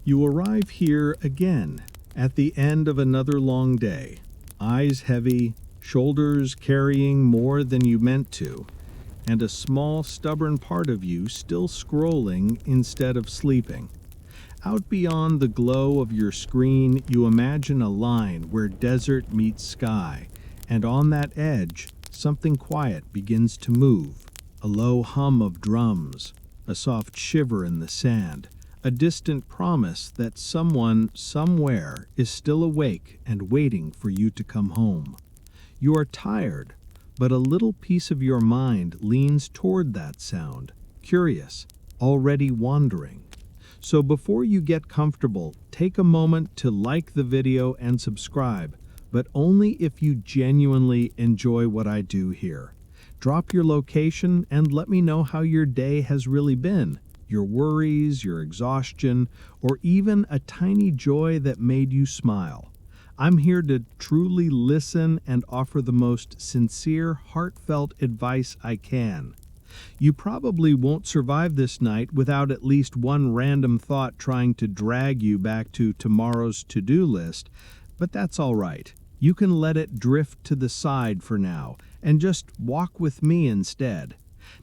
You arrive here again at the end of another long day, eyes heavy, shoulders carrying more than you meant to, and a small, stubborn part of you still scrolling instead of sleeping. Out beyond the glow of your screen, you imagine a line where desert meets sky, and on that edge, something quiet begins to move. A low hum of drums, a soft shiver in the sand, a distant promise that someone, somewhere, is still awake and waiting for you to come home. You are tired, but a little piece of your mind leans toward that sound, curious, already wandering. So before you get comfortable, take a moment to like the video and subscribe, but only if you genuinely enjoy what I do here. Drop your location and let me know how your day has really been, your worries, your exhaustion, or even a tiny joy that made you smile. I'm here to truly listen and offer the most sincere, heartfelt advice I can. You probably won't survive this night without at least one random thought trying to drag you back to tomorrow's to-do list, but that's all right. You can let it drift to the side for now and just walk with me instead.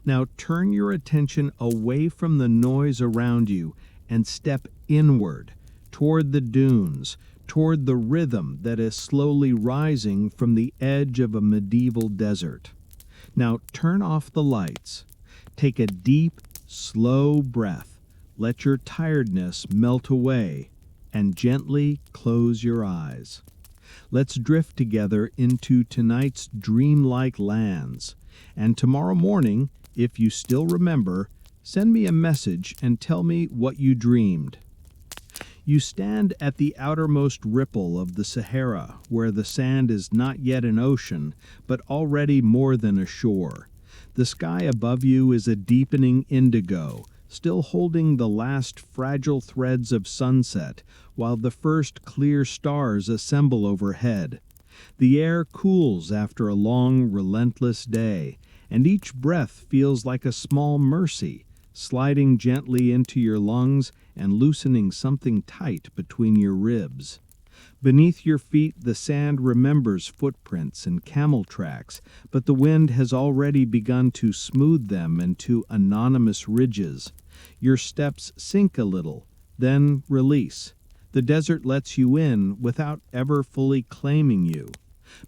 Now turn your attention away from the noise around you and step inward, toward the dunes, toward the rhythm that is slowly rising from the edge of a medieval desert. Now turn off the lights. Take a deep, slow breath. Let your tiredness melt away and gently close your eyes. Let's drift together into tonight's dreamlike lands. And tomorrow morning, if you still remember, send me a message and tell me what you dreamed. You stand at the outermost ripple of the Sahara, where the sand is not yet an ocean, but already more than a shore. The sky above you is a deepening indigo, still holding the last fragile threads of sunset, while the first clear stars assemble overhead. The air cools after a long, relentless day, and each breath feels like a small mercy, sliding gently into your lungs and loosening something tight between your ribs. Beneath your feet, the sand remembers footprints and camel tracks, but the wind has already begun to smooth them into anonymous ridges. Your steps sink a little, then release. The desert lets you in without ever fully claiming you.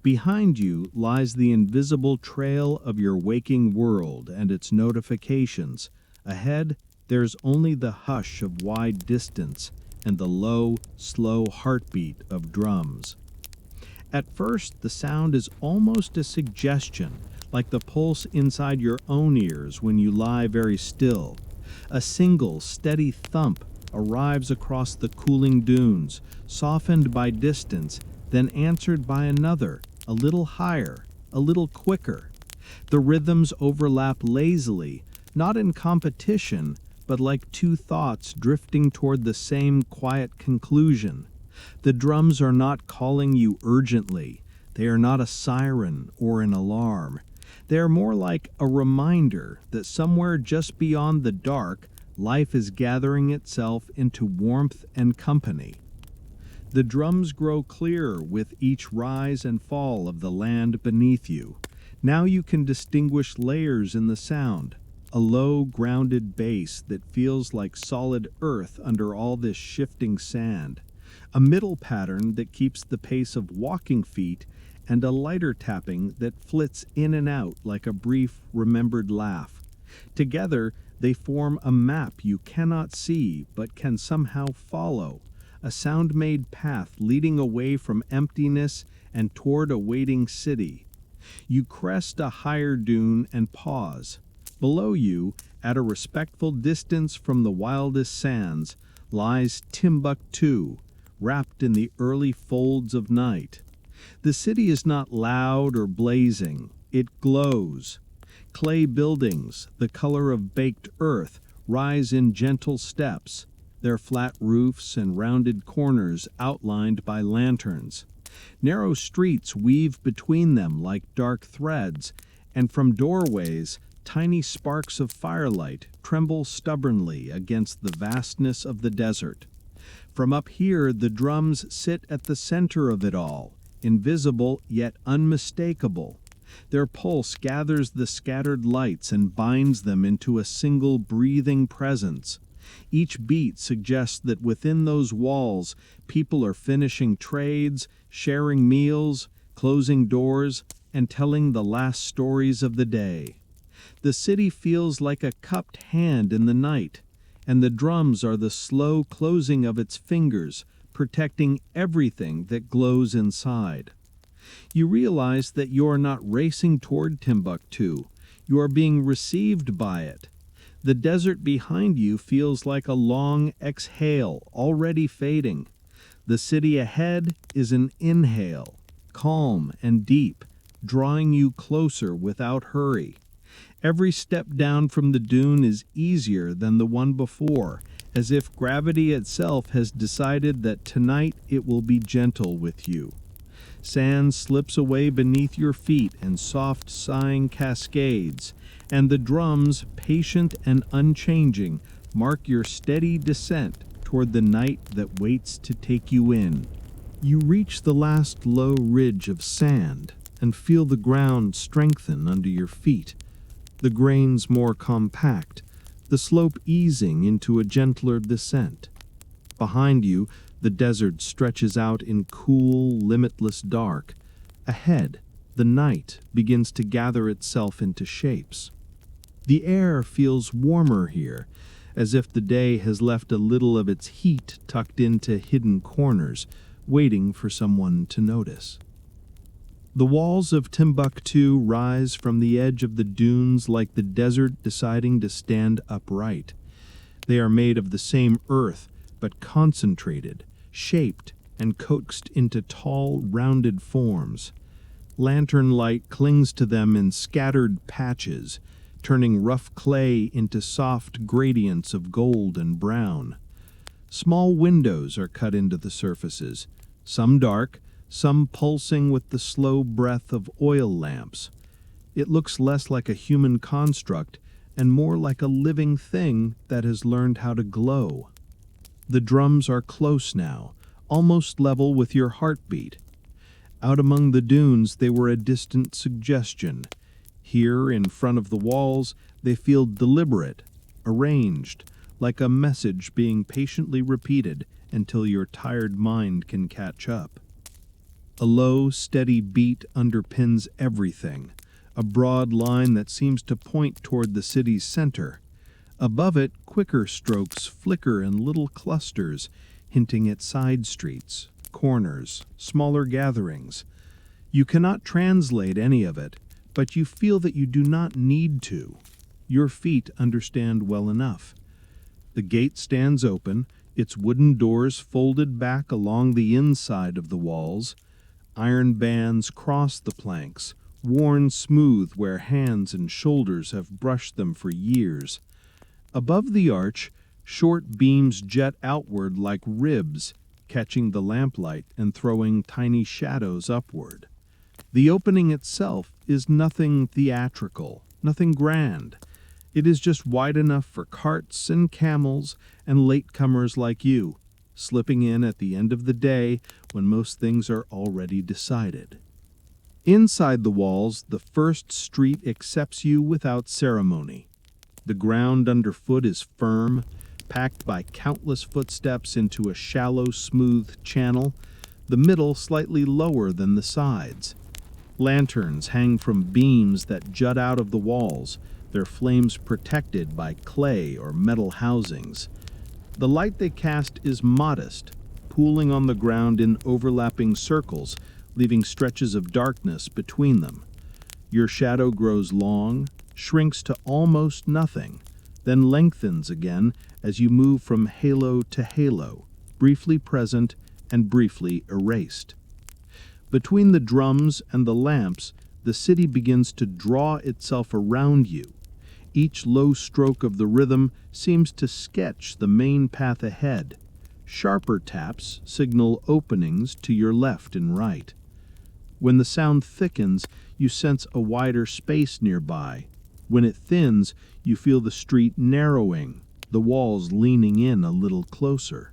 Behind you lies the invisible trail of your waking world and its notifications. Ahead, there's only the hush of wide distance and the low, slow heartbeat of drums. At first, the sound is almost a suggestion, like the pulse inside your own ears when you lie very still. A single, steady thump arrives across the cooling dunes, softened by distance, then answered by another, a little higher, a little quicker. The rhythms overlap lazily, not in competition, but like two thoughts drifting toward the same quiet conclusion. The drums are not calling you urgently. They are not a siren or an alarm. They are more like a reminder that somewhere just beyond the dark, life is gathering itself into warmth and company. The drums grow clearer with each rise and fall of the land beneath you. Now you can distinguish layers in the sound. A low, grounded bass that feels like solid earth under all this shifting sand. A middle pattern that keeps the pace of walking feet, and a lighter tapping that flits in and out like a brief, remembered laugh. Together, they form a map you cannot see but can somehow follow, a sound-made path leading away from emptiness and toward a waiting city. You crest a higher dune and pause. Below you, at a respectful distance from the wildest sands, lies Timbuktu, wrapped in the early folds of night. The city is not loud or blazing. It glows. Clay buildings, the color of baked earth, rise in gentle steps, their flat roofs and rounded corners outlined by lanterns. Narrow streets weave between them like dark threads, and from doorways, tiny sparks of firelight tremble stubbornly against the vastness of the desert. From up here, the drums sit at the center of it all, invisible yet unmistakable. Their pulse gathers the scattered lights and binds them into a single breathing presence. Each beat suggests that within those walls, people are finishing trades, sharing meals, closing doors, and telling the last stories of the day. The city feels like a cupped hand in the night, and the drums are the slow closing of its fingers, protecting everything that glows inside. You realize that you are not racing toward Timbuktu. You are being received by it. The desert behind you feels like a long exhale, already fading. The city ahead is an inhale, calm and deep, drawing you closer without hurry. Every step down from the dune is easier than the one before, as if gravity itself has decided that tonight it will be gentle with you. Sand slips away beneath your feet and soft sighing cascades, and the drums, patient and unchanging, mark your steady descent toward the night that waits to take you in. You reach the last low ridge of sand and feel the ground strengthen under your feet, the grains more compact, the slope easing into a gentler descent. Behind you, the desert stretches out in cool, limitless dark. Ahead, the night begins to gather itself into shapes. The air feels warmer here, as if the day has left a little of its heat tucked into hidden corners, waiting for someone to notice. The walls of Timbuktu rise from the edge of the dunes like the desert deciding to stand upright. They are made of the same earth, but concentrated, shaped, and coaxed into tall, rounded forms. Lantern light clings to them in scattered patches, turning rough clay into soft gradients of gold and brown. Small windows are cut into the surfaces, some dark, some pulsing with the slow breath of oil lamps. It looks less like a human construct and more like a living thing that has learned how to glow. The drums are close now, almost level with your heartbeat. Out among the dunes, they were a distant suggestion. Here, in front of the walls, they feel deliberate, arranged, like a message being patiently repeated until your tired mind can catch up. A low, steady beat underpins everything, a broad line that seems to point toward the city's center. Above it, quicker strokes flicker in little clusters, hinting at side streets, corners, smaller gatherings. You cannot translate any of it, but you feel that you do not need to. Your feet understand well enough. The gate stands open, its wooden doors folded back along the inside of the walls. Iron bands cross the planks, worn smooth where hands and shoulders have brushed them for years. Above the arch, short beams jet outward like ribs, catching the lamplight and throwing tiny shadows upward. The opening itself is nothing theatrical, nothing grand. It is just wide enough for carts and camels and latecomers like you, slipping in at the end of the day when most things are already decided. Inside the walls, the first street accepts you without ceremony. The ground underfoot is firm, packed by countless footsteps into a shallow, smooth channel, the middle slightly lower than the sides. Lanterns hang from beams that jut out of the walls, their flames protected by clay or metal housings. The light they cast is modest, pooling on the ground in overlapping circles, leaving stretches of darkness between them. Your shadow grows long, shrinks to almost nothing, then lengthens again as you move from halo to halo, briefly present and briefly erased. Between the drums and the lamps, the city begins to draw itself around you. Each low stroke of the rhythm seems to sketch the main path ahead. Sharper taps signal openings to your left and right. When the sound thickens, you sense a wider space nearby. When it thins, you feel the street narrowing, the walls leaning in a little closer.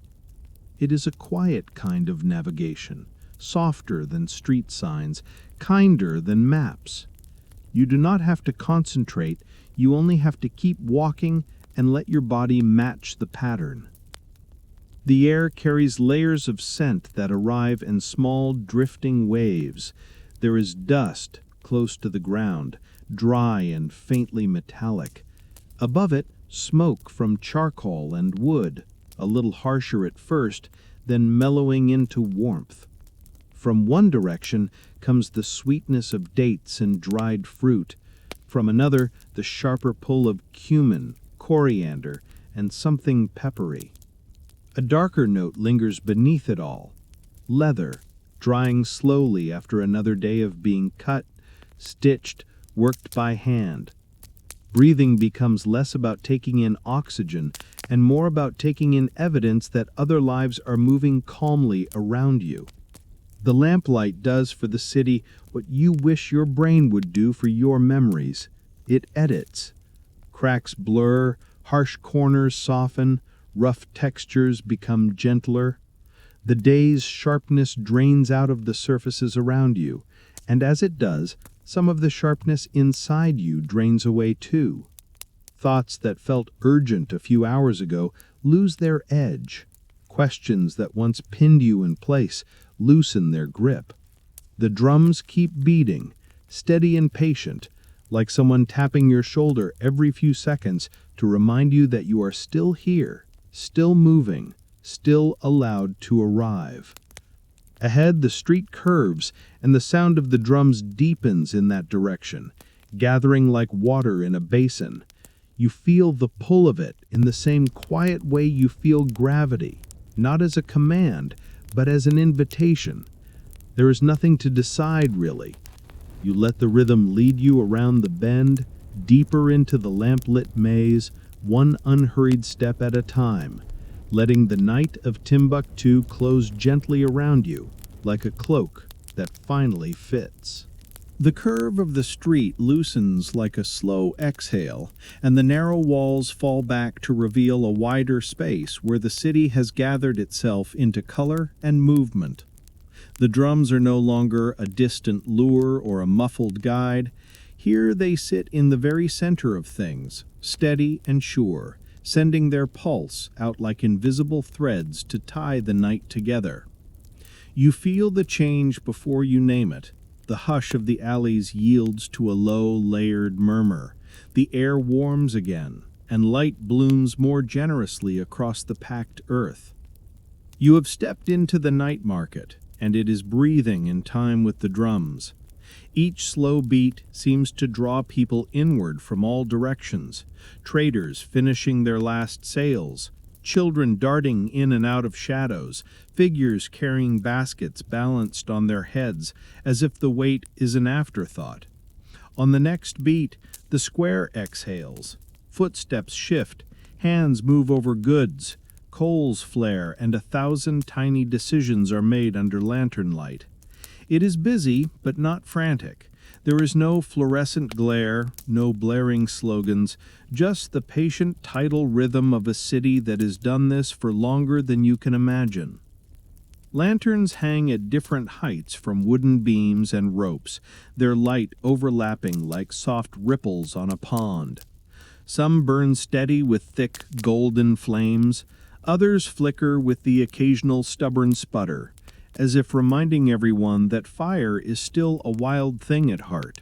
It is a quiet kind of navigation, softer than street signs, kinder than maps. You do not have to concentrate, you only have to keep walking and let your body match the pattern. The air carries layers of scent that arrive in small drifting waves. There is dust close to the ground, dry and faintly metallic. Above it, smoke from charcoal and wood, a little harsher at first, then mellowing into warmth. From one direction comes the sweetness of dates and dried fruit. From another, the sharper pull of cumin, coriander, and something peppery. A darker note lingers beneath it all. Leather, drying slowly after another day of being cut, stitched, worked by hand. Breathing becomes less about taking in oxygen and more about taking in evidence that other lives are moving calmly around you. The lamplight does for the city what you wish your brain would do for your memories. It edits. Cracks blur, harsh corners soften, rough textures become gentler. The day's sharpness drains out of the surfaces around you, and as it does, some of the sharpness inside you drains away too. Thoughts that felt urgent a few hours ago lose their edge. Questions that once pinned you in place loosen their grip. The drums keep beating, steady and patient, like someone tapping your shoulder every few seconds to remind you that you are still here, still moving, still allowed to arrive. Ahead, the street curves, and the sound of the drums deepens in that direction, gathering like water in a basin. You feel the pull of it in the same quiet way you feel gravity, not as a command, but as an invitation. There is nothing to decide, really. You let the rhythm lead you around the bend, deeper into the lamp-lit maze, one unhurried step at a time, letting the night of Timbuktu close gently around you, like a cloak that finally fits. The curve of the street loosens like a slow exhale, and the narrow walls fall back to reveal a wider space where the city has gathered itself into color and movement. The drums are no longer a distant lure or a muffled guide. Here they sit in the very center of things, steady and sure, sending their pulse out like invisible threads to tie the night together. You feel the change before you name it. The hush of the alleys yields to a low, layered murmur. The air warms again, and light blooms more generously across the packed earth. You have stepped into the night market, and it is breathing in time with the drums. Each slow beat seems to draw people inward from all directions, traders finishing their last sales, children darting in and out of shadows, figures carrying baskets balanced on their heads as if the weight is an afterthought. On the next beat, the square exhales. Footsteps shift, hands move over goods, coals flare, and 1,000 tiny decisions are made under lantern light. It is busy, but not frantic. There is no fluorescent glare, no blaring slogans, just the patient tidal rhythm of a city that has done this for longer than you can imagine. Lanterns hang at different heights from wooden beams and ropes, their light overlapping like soft ripples on a pond. Some burn steady with thick, golden flames, others flicker with the occasional stubborn sputter, as if reminding everyone that fire is still a wild thing at heart.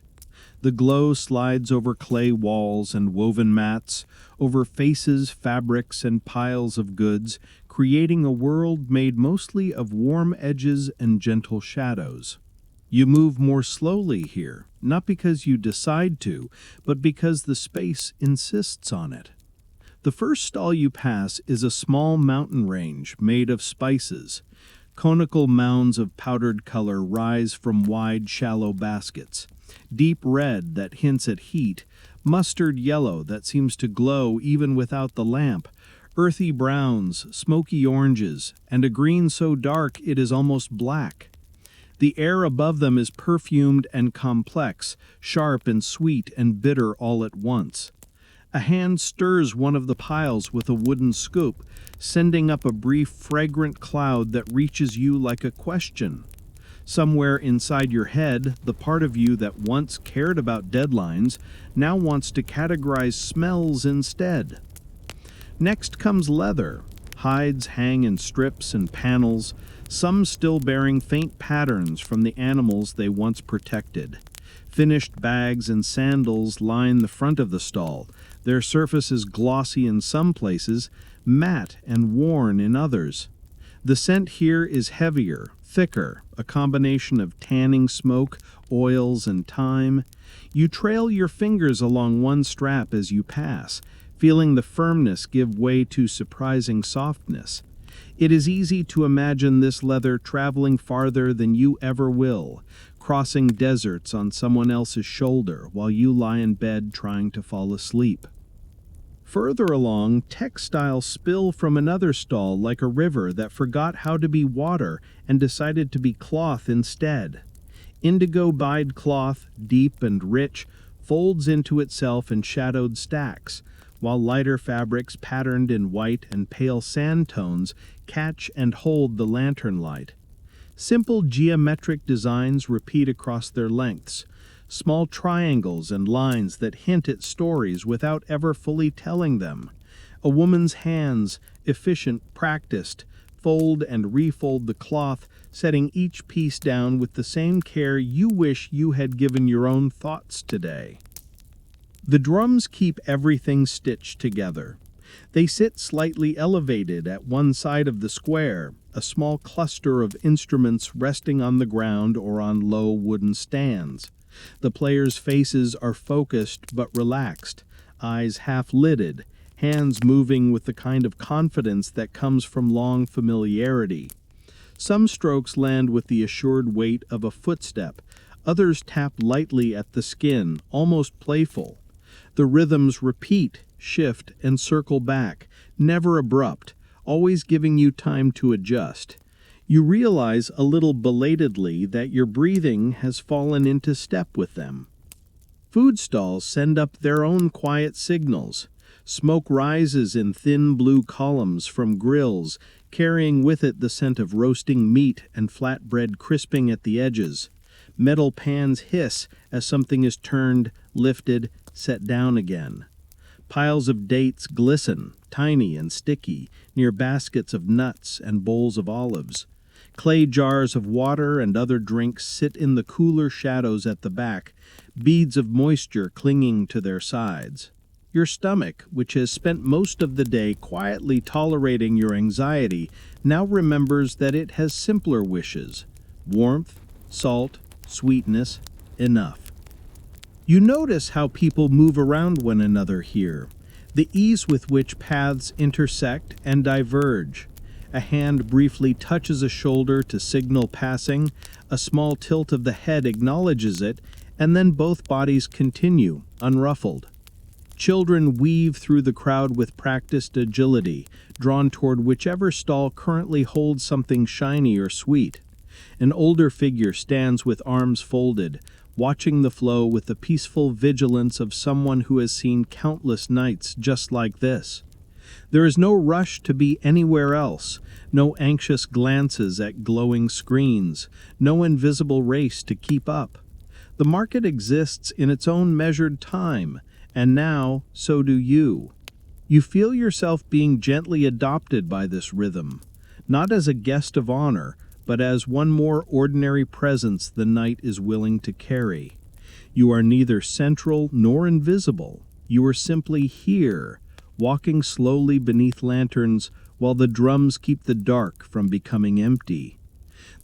The glow slides over clay walls and woven mats, over faces, fabrics, and piles of goods, creating a world made mostly of warm edges and gentle shadows. You move more slowly here, not because you decide to, but because the space insists on it. The first stall you pass is a small mountain range made of spices. Conical mounds of powdered color rise from wide, shallow baskets. Deep red that hints at heat, mustard yellow that seems to glow even without the lamp, earthy browns, smoky oranges, and a green so dark it is almost black. The air above them is perfumed and complex, sharp and sweet and bitter all at once. A hand stirs one of the piles with a wooden scoop, sending up a brief, fragrant cloud that reaches you like a question. Somewhere inside your head, the part of you that once cared about deadlines now wants to categorize smells instead. Next comes leather. Hides hang in strips and panels, some still bearing faint patterns from the animals they once protected. Finished bags and sandals line the front of the stall, their surfaces glossy in some places, matte and worn in others. The scent here is heavier, thicker, a combination of tanning smoke, oils, and thyme. You trail your fingers along one strap as you pass, feeling the firmness give way to surprising softness. It is easy to imagine this leather traveling farther than you ever will, crossing deserts on someone else's shoulder while you lie in bed trying to fall asleep. Further along, textiles spill from another stall like a river that forgot how to be water and decided to be cloth instead. Indigo-dyed cloth, deep and rich, folds into itself in shadowed stacks, while lighter fabrics patterned in white and pale sand tones catch and hold the lantern light. Simple geometric designs repeat across their lengths, small triangles and lines that hint at stories without ever fully telling them. A woman's hands, efficient, practiced, fold and refold the cloth, setting each piece down with the same care you wish you had given your own thoughts today. The drums keep everything stitched together. They sit slightly elevated at one side of the square, a small cluster of instruments resting on the ground or on low wooden stands. The players' faces are focused but relaxed, eyes half-lidded, hands moving with the kind of confidence that comes from long familiarity. Some strokes land with the assured weight of a footstep, others tap lightly at the skin, almost playful. The rhythms repeat, shift, and circle back, never abrupt, always giving you time to adjust. You realize a little belatedly that your breathing has fallen into step with them. Food stalls send up their own quiet signals. Smoke rises in thin blue columns from grills, carrying with it the scent of roasting meat and flatbread crisping at the edges. Metal pans hiss as something is turned, lifted, set down again. Piles of dates glisten, tiny and sticky, near baskets of nuts and bowls of olives. Clay jars of water and other drinks sit in the cooler shadows at the back, beads of moisture clinging to their sides. Your stomach, which has spent most of the day quietly tolerating your anxiety, now remembers that it has simpler wishes: warmth, salt, sweetness, enough. You notice how people move around one another here, the ease with which paths intersect and diverge. A hand briefly touches a shoulder to signal passing, a small tilt of the head acknowledges it, and then both bodies continue, unruffled. Children weave through the crowd with practiced agility, drawn toward whichever stall currently holds something shiny or sweet. An older figure stands with arms folded, watching the flow with the peaceful vigilance of someone who has seen countless nights just like this. There is no rush to be anywhere else, no anxious glances at glowing screens, no invisible race to keep up. The market exists in its own measured time, and now so do you. You feel yourself being gently adopted by this rhythm, not as a guest of honor, but as one more ordinary presence the night is willing to carry. You are neither central nor invisible. You are simply here, walking slowly beneath lanterns while the drums keep the dark from becoming empty.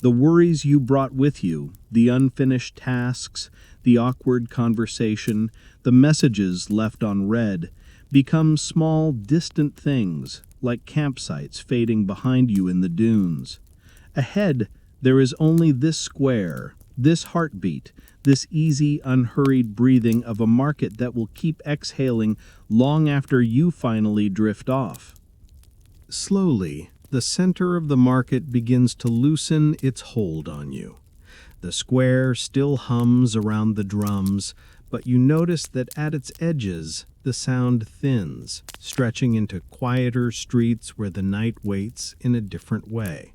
The worries you brought with you, the unfinished tasks, the awkward conversation, the messages left unread, become small, distant things, like campsites fading behind you in the dunes. Ahead, there is only this square, this heartbeat, this easy, unhurried breathing of a market that will keep exhaling long after you finally drift off. Slowly, the center of the market begins to loosen its hold on you. The square still hums around the drums, but you notice that at its edges, the sound thins, stretching into quieter streets where the night waits in a different way.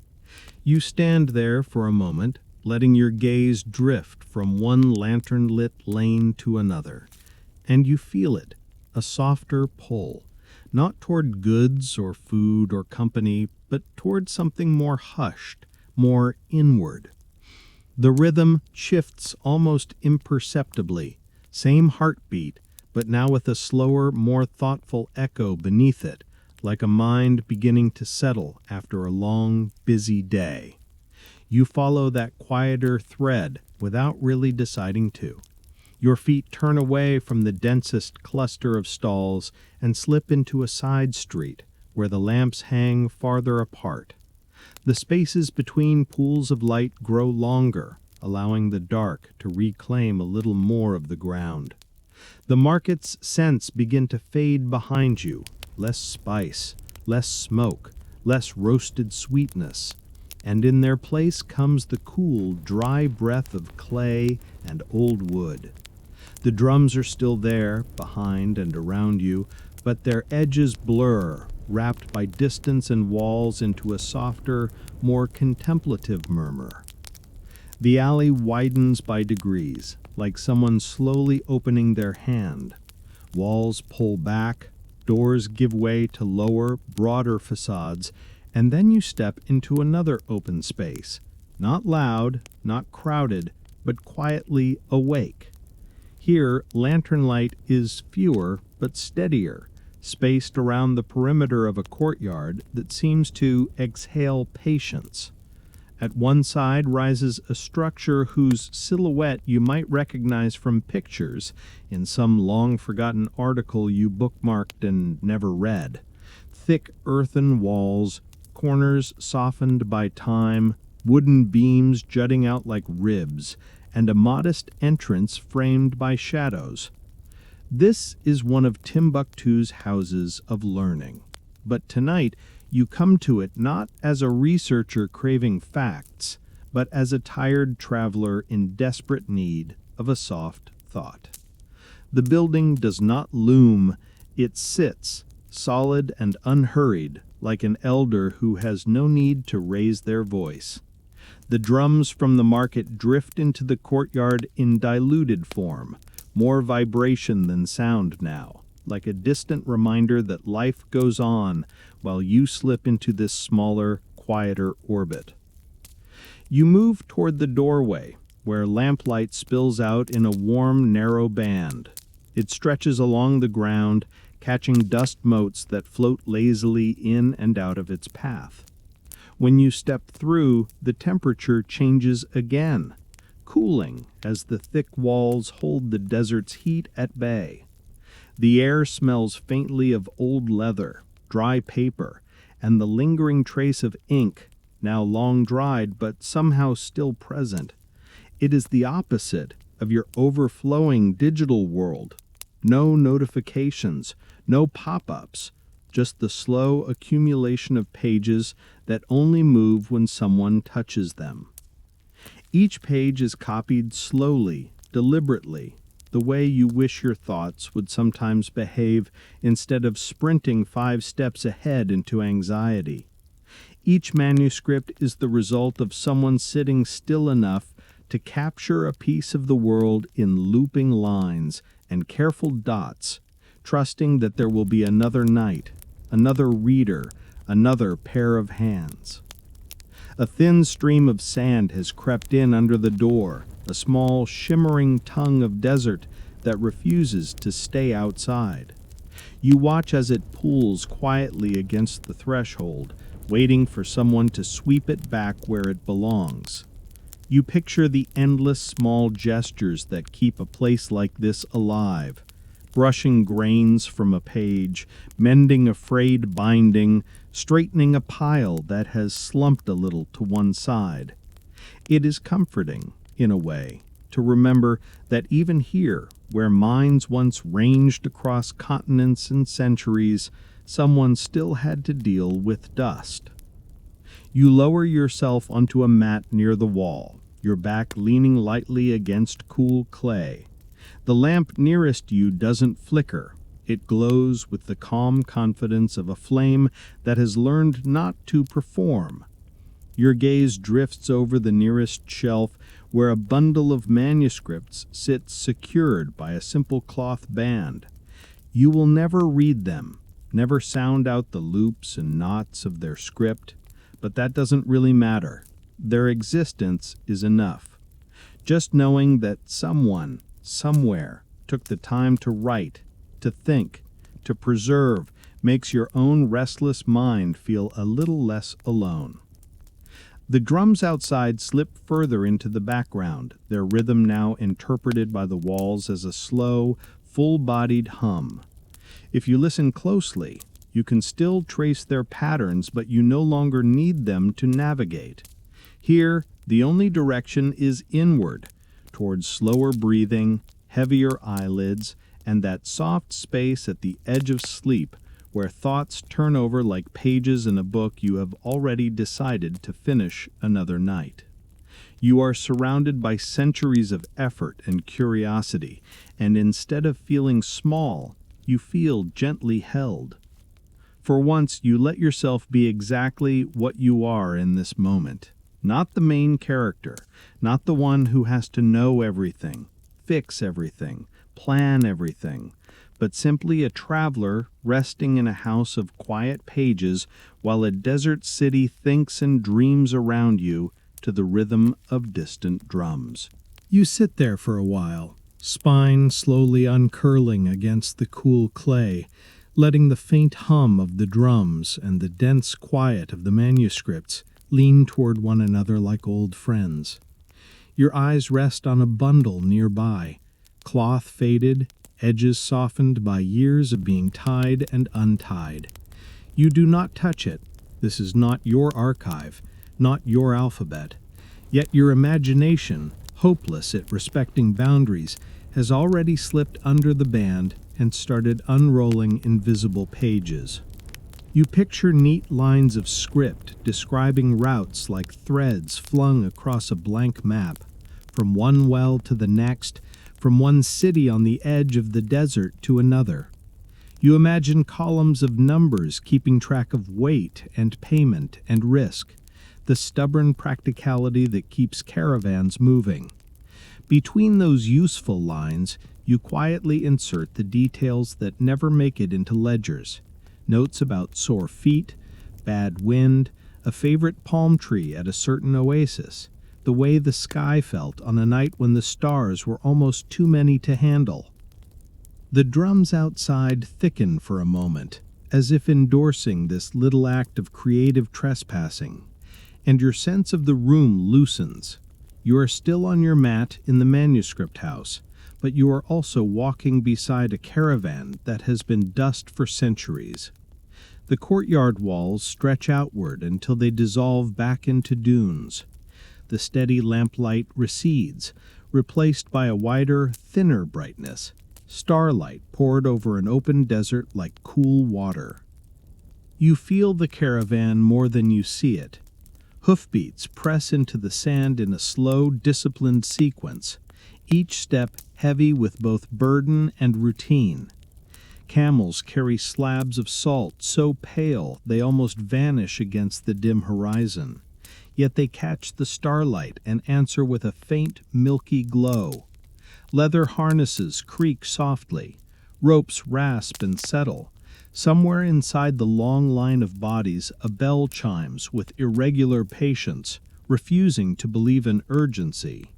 You stand there for a moment, letting your gaze drift from one lantern-lit lane to another, and you feel it, a softer pull, not toward goods or food or company, but toward something more hushed, more inward. The rhythm shifts almost imperceptibly, same heartbeat, but now with a slower, more thoughtful echo beneath it, like a mind beginning to settle after a long, busy day. You follow that quieter thread without really deciding to. Your feet turn away from the densest cluster of stalls and slip into a side street where the lamps hang farther apart. The spaces between pools of light grow longer, allowing the dark to reclaim a little more of the ground. The market's scents begin to fade behind you, less spice, less smoke, less roasted sweetness, and in their place comes the cool, dry breath of clay and old wood. The drums are still there, behind and around you, but their edges blur, wrapped by distance and walls into a softer, more contemplative murmur. The alley widens by degrees, like someone slowly opening their hand. Walls pull back, doors give way to lower, broader facades, and then you step into another open space, not loud, not crowded, but quietly awake. Here, lantern light is fewer but steadier, spaced around the perimeter of a courtyard that seems to exhale patience. At one side rises a structure whose silhouette you might recognize from pictures in some long-forgotten article you bookmarked and never read. Thick earthen walls, corners softened by time, wooden beams jutting out like ribs, and a modest entrance framed by shadows. This is one of Timbuktu's houses of learning. But tonight, you come to it not as a researcher craving facts, but as a tired traveler in desperate need of a soft thought. The building does not loom, it sits, solid and unhurried, like an elder who has no need to raise their voice. The drums from the market drift into the courtyard in diluted form, more vibration than sound now, like a distant reminder that life goes on while you slip into this smaller, quieter orbit. You move toward the doorway, where lamplight spills out in a warm, narrow band. It stretches along the ground, catching dust motes that float lazily in and out of its path. When you step through, the temperature changes again, cooling as the thick walls hold the desert's heat at bay. The air smells faintly of old leather, dry paper, and the lingering trace of ink, now long dried but somehow still present. It is the opposite of your overflowing digital world. No notifications, no pop-ups, just the slow accumulation of pages that only move when someone touches them. Each page is copied slowly, deliberately, the way you wish your thoughts would sometimes behave instead of sprinting 5 steps ahead into anxiety. Each manuscript is the result of someone sitting still enough to capture a piece of the world in looping lines and careful dots, trusting that there will be another night, another reader, another pair of hands. A thin stream of sand has crept in under the door, a small shimmering tongue of desert that refuses to stay outside. You watch as it pools quietly against the threshold, waiting for someone to sweep it back where it belongs. You picture the endless small gestures that keep a place like this alive, brushing grains from a page, mending a frayed binding, straightening a pile that has slumped a little to one side. It is comforting, in a way, to remember that even here, where minds once ranged across continents and centuries, someone still had to deal with dust. You lower yourself onto a mat near the wall, your back leaning lightly against cool clay. The lamp nearest you doesn't flicker, It glows with the calm confidence of a flame that has learned not to perform. Your gaze drifts over the nearest shelf where a bundle of manuscripts sits secured by a simple cloth band. You will never read them, never sound out the loops and knots of their script, but that doesn't really matter. Their existence is enough. Just knowing that someone, somewhere, took the time to write, to think, to preserve, makes your own restless mind feel a little less alone. The drums outside slip further into the background, their rhythm now interpreted by the walls as a slow, full-bodied hum. If you listen closely, you can still trace their patterns, but you no longer need them to navigate. Here, the only direction is inward, towards slower breathing, heavier eyelids, and that soft space at the edge of sleep where thoughts turn over like pages in a book you have already decided to finish another night. You are surrounded by centuries of effort and curiosity, and instead of feeling small, you feel gently held. For once, you let yourself be exactly what you are in this moment. Not the main character, not the one who has to know everything, fix everything, plan everything, but simply a traveler resting in a house of quiet pages while a desert city thinks and dreams around you to the rhythm of distant drums. You sit there for a while, spine slowly uncurling against the cool clay, letting the faint hum of the drums and the dense quiet of the manuscripts lean toward one another like old friends. Your eyes rest on a bundle nearby, cloth faded, edges softened by years of being tied and untied. You do not touch it. This is not your archive, not your alphabet. Yet your imagination, hopeless at respecting boundaries, has already slipped under the band and started unrolling invisible pages. You picture neat lines of script describing routes like threads flung across a blank map, from one well to the next, from one city on the edge of the desert to another. You imagine columns of numbers keeping track of weight and payment and risk, the stubborn practicality that keeps caravans moving. Between those useful lines, you quietly insert the details that never make it into ledgers. Notes about sore feet, bad wind, a favorite palm tree at a certain oasis, the way the sky felt on a night when the stars were almost too many to handle. The drums outside thicken for a moment, as if endorsing this little act of creative trespassing, and your sense of the room loosens. You are still on your mat in the manuscript house, but you are also walking beside a caravan that has been dust for centuries. The courtyard walls stretch outward until they dissolve back into dunes. The steady lamplight recedes, replaced by a wider, thinner brightness. Starlight poured over an open desert like cool water. You feel the caravan more than you see it. Hoofbeats press into the sand in a slow, disciplined sequence, each step heavy with both burden and routine. Camels carry slabs of salt so pale they almost vanish against the dim horizon. Yet they catch the starlight and answer with a faint, milky glow. Leather harnesses creak softly. Ropes rasp and settle. Somewhere inside the long line of bodies, a bell chimes with irregular patience, refusing to believe in urgency.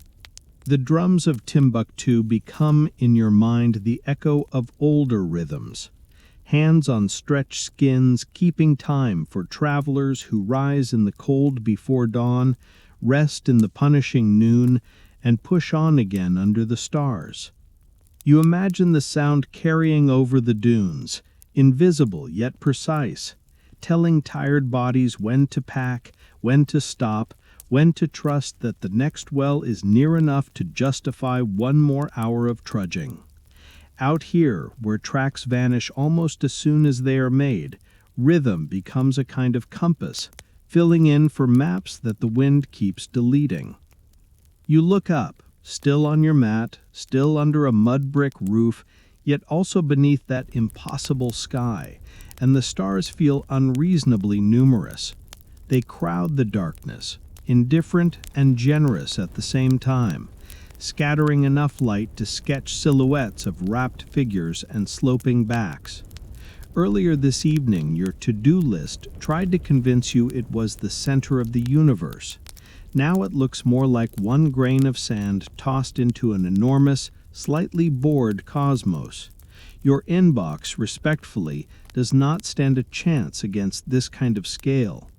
The drums of Timbuktu become, in your mind, the echo of older rhythms. Hands on stretched skins, keeping time for travelers who rise in the cold before dawn, rest in the punishing noon, and push on again under the stars. You imagine the sound carrying over the dunes, invisible yet precise, telling tired bodies when to pack, when to stop, when to trust that the next well is near enough to justify one more hour of trudging. Out here, where tracks vanish almost as soon as they are made, rhythm becomes a kind of compass, filling in for maps that the wind keeps deleting. You look up, still on your mat, still under a mud brick roof, yet also beneath that impossible sky, and the stars feel unreasonably numerous. They crowd the darkness, indifferent and generous at the same time, scattering enough light to sketch silhouettes of wrapped figures and sloping backs. Earlier this evening, your to-do list tried to convince you it was the center of the universe. Now it looks more like one grain of sand tossed into an enormous, slightly bored cosmos. Your inbox, respectfully, does not stand a chance against this kind of scale.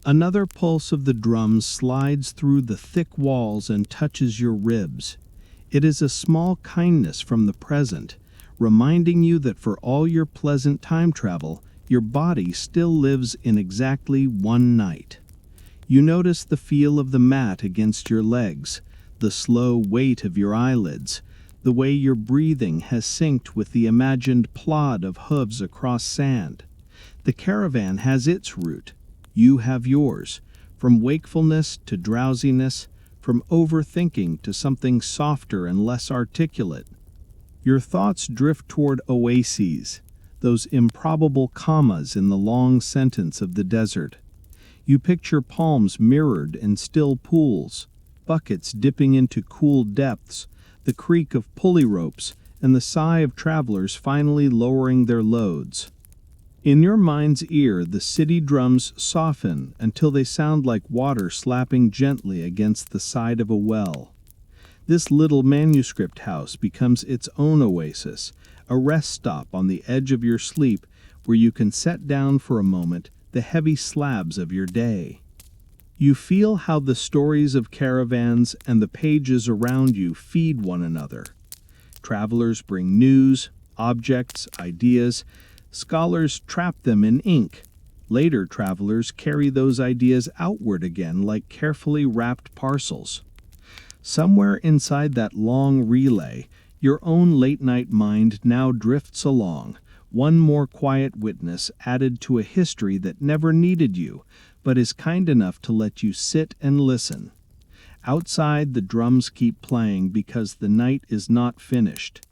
Another pulse of the drums slides through the thick walls and touches your ribs. It is a small kindness from the present, reminding you that for all your pleasant time travel, your body still lives in exactly one night. You notice the feel of the mat against your legs, the slow weight of your eyelids, the way your breathing has synced with the imagined plod of hooves across sand. The caravan has its route. You have yours, from wakefulness to drowsiness, from overthinking to something softer and less articulate. Your thoughts drift toward oases, those improbable commas in the long sentence of the desert. You picture palms mirrored in still pools, buckets dipping into cool depths, the creak of pulley ropes, and the sigh of travelers finally lowering their loads. In your mind's ear, the city drums soften until they sound like water slapping gently against the side of a well. This little manuscript house becomes its own oasis, a rest stop on the edge of your sleep where you can set down for a moment the heavy slabs of your day. You feel how the stories of caravans and the pages around you feed one another. Travelers bring news, objects, ideas. Scholars trap them in ink. Later travelers carry those ideas outward again like carefully wrapped parcels. Somewhere inside that long relay, your own late-night mind now drifts along, one more quiet witness added to a history that never needed you, but is kind enough to let you sit and listen. Outside, the drums keep playing because the night is not finished.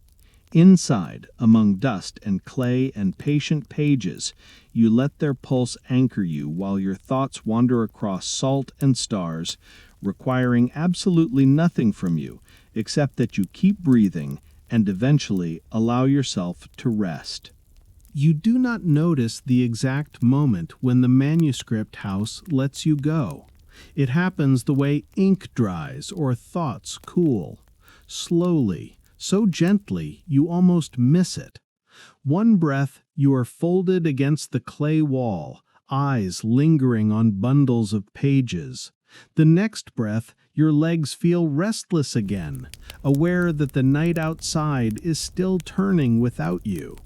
Inside, among dust and clay and patient pages, you let their pulse anchor you while your thoughts wander across salt and stars, requiring absolutely nothing from you except that you keep breathing and eventually allow yourself to rest. You do not notice the exact moment when the manuscript house lets you go. It happens the way ink dries or thoughts cool. Slowly, so gently you almost miss it. One breath, you are folded against the clay wall, eyes lingering on bundles of pages. The next breath, your legs feel restless again, aware that the night outside is still turning without you.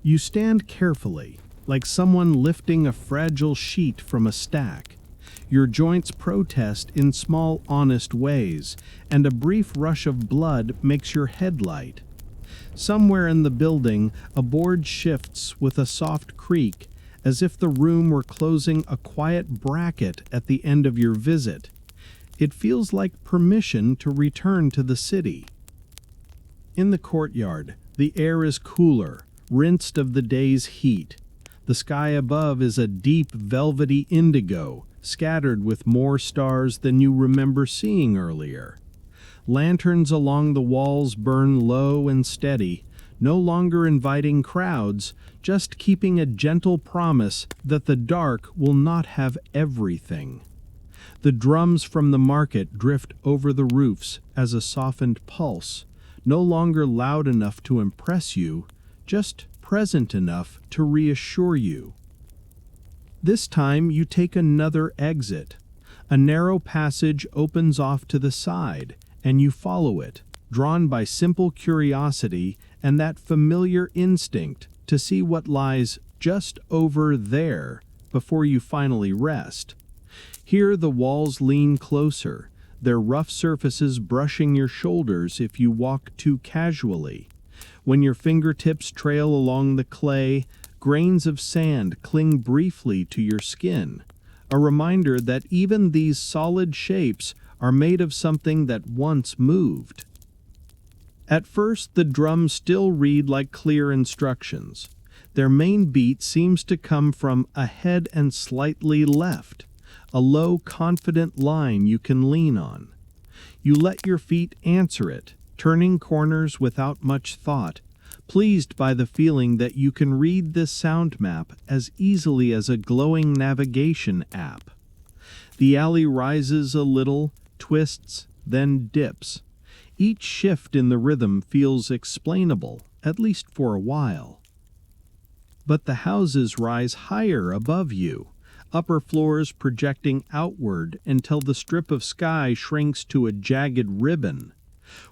You stand carefully, like someone lifting a fragile sheet from a stack. Your joints protest in small, honest ways, and a brief rush of blood makes your head light. Somewhere in the building, a board shifts with a soft creak, as if the room were closing a quiet bracket at the end of your visit. It feels like permission to return to the city. In the courtyard, the air is cooler, rinsed of the day's heat. The sky above is a deep, velvety indigo, scattered with more stars than you remember seeing earlier. Lanterns along the walls burn low and steady, no longer inviting crowds, just keeping a gentle promise that the dark will not have everything. The drums from the market drift over the roofs as a softened pulse, no longer loud enough to impress you, just present enough to reassure you. This time you take another exit. A narrow passage opens off to the side, and you follow it, drawn by simple curiosity and that familiar instinct to see what lies just over there before you finally rest. Here the walls lean closer, their rough surfaces brushing your shoulders if you walk too casually. When your fingertips trail along the clay, grains of sand cling briefly to your skin, a reminder that even these solid shapes are made of something that once moved. At first, the drums still read like clear instructions. Their main beat seems to come from ahead and slightly left, a low, confident line you can lean on. You let your feet answer it, turning corners without much thought, pleased by the feeling that you can read this sound map as easily as a glowing navigation app. The alley rises a little, twists, then dips. Each shift in the rhythm feels explainable, at least for a while. But the houses rise higher above you, upper floors projecting outward until the strip of sky shrinks to a jagged ribbon.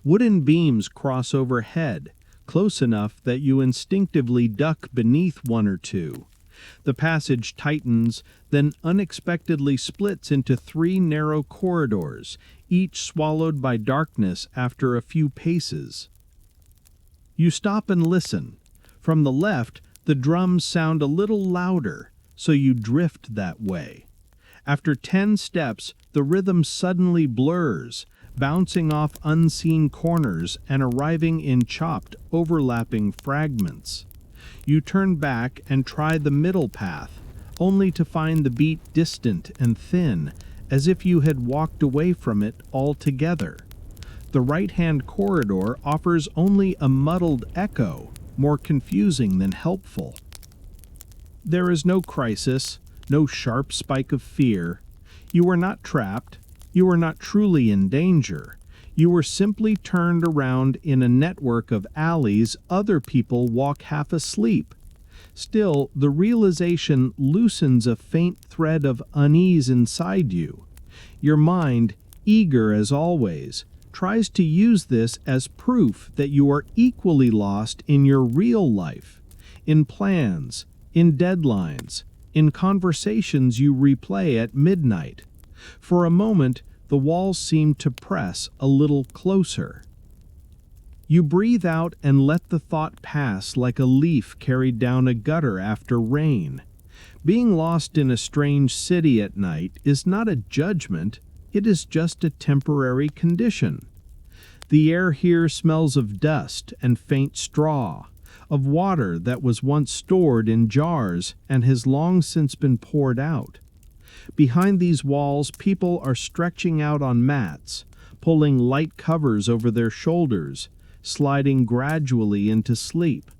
Wooden beams cross overhead, close enough that you instinctively duck beneath one or two. The passage tightens, then unexpectedly splits into 3 narrow corridors, each swallowed by darkness after a few paces. You stop and listen. From the left, the drums sound a little louder, so you drift that way. After 10 steps, the rhythm suddenly blurs, bouncing off unseen corners and arriving in chopped, overlapping fragments. You turn back and try the middle path, only to find the beat distant and thin, as if you had walked away from it altogether. The right-hand corridor offers only a muddled echo, more confusing than helpful. There is no crisis, no sharp spike of fear. You are not trapped. You are not truly in danger. You were simply turned around in a network of alleys other people walk half asleep. Still, the realization loosens a faint thread of unease inside you. Your mind, eager as always, tries to use this as proof that you are equally lost in your real life, in plans, in deadlines, in conversations you replay at midnight. For a moment, the walls seem to press a little closer. You breathe out and let the thought pass like a leaf carried down a gutter after rain. Being lost in a strange city at night is not a judgment, it is just a temporary condition. The air here smells of dust and faint straw, of water that was once stored in jars and has long since been poured out. Behind these walls, people are stretching out on mats, pulling light covers over their shoulders, sliding gradually into sleep.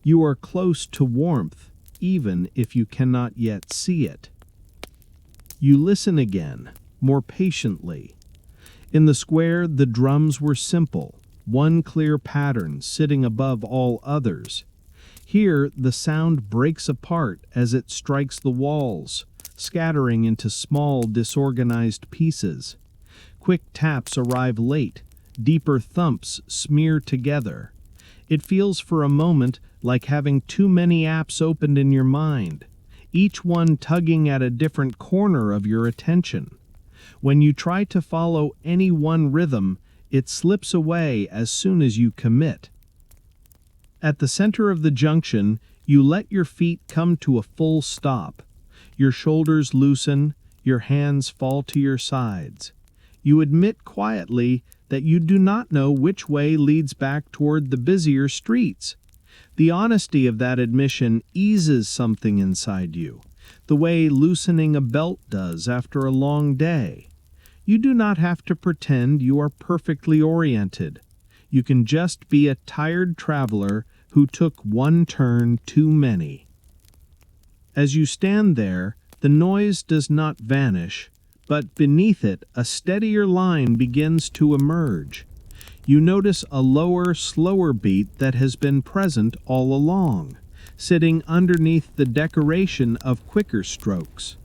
You are close to warmth, even if you cannot yet see it. You listen again, more patiently. In the square, the drums were simple, one clear pattern sitting above all others. Here, the sound breaks apart as it strikes the walls, scattering into small, disorganized pieces. Quick taps arrive late, deeper thumps smear together. It feels for a moment like having too many apps opened in your mind, each one tugging at a different corner of your attention. When you try to follow any one rhythm, it slips away as soon as you commit. At the center of the junction, you let your feet come to a full stop. Your shoulders loosen, your hands fall to your sides. You admit quietly that you do not know which way leads back toward the busier streets. The honesty of that admission eases something inside you, the way loosening a belt does after a long day. You do not have to pretend you are perfectly oriented. You can just be a tired traveler who took one turn too many. As you stand there, the noise does not vanish, but beneath it a steadier line begins to emerge. You notice a lower, slower beat that has been present all along, sitting underneath the decoration of quicker strokes.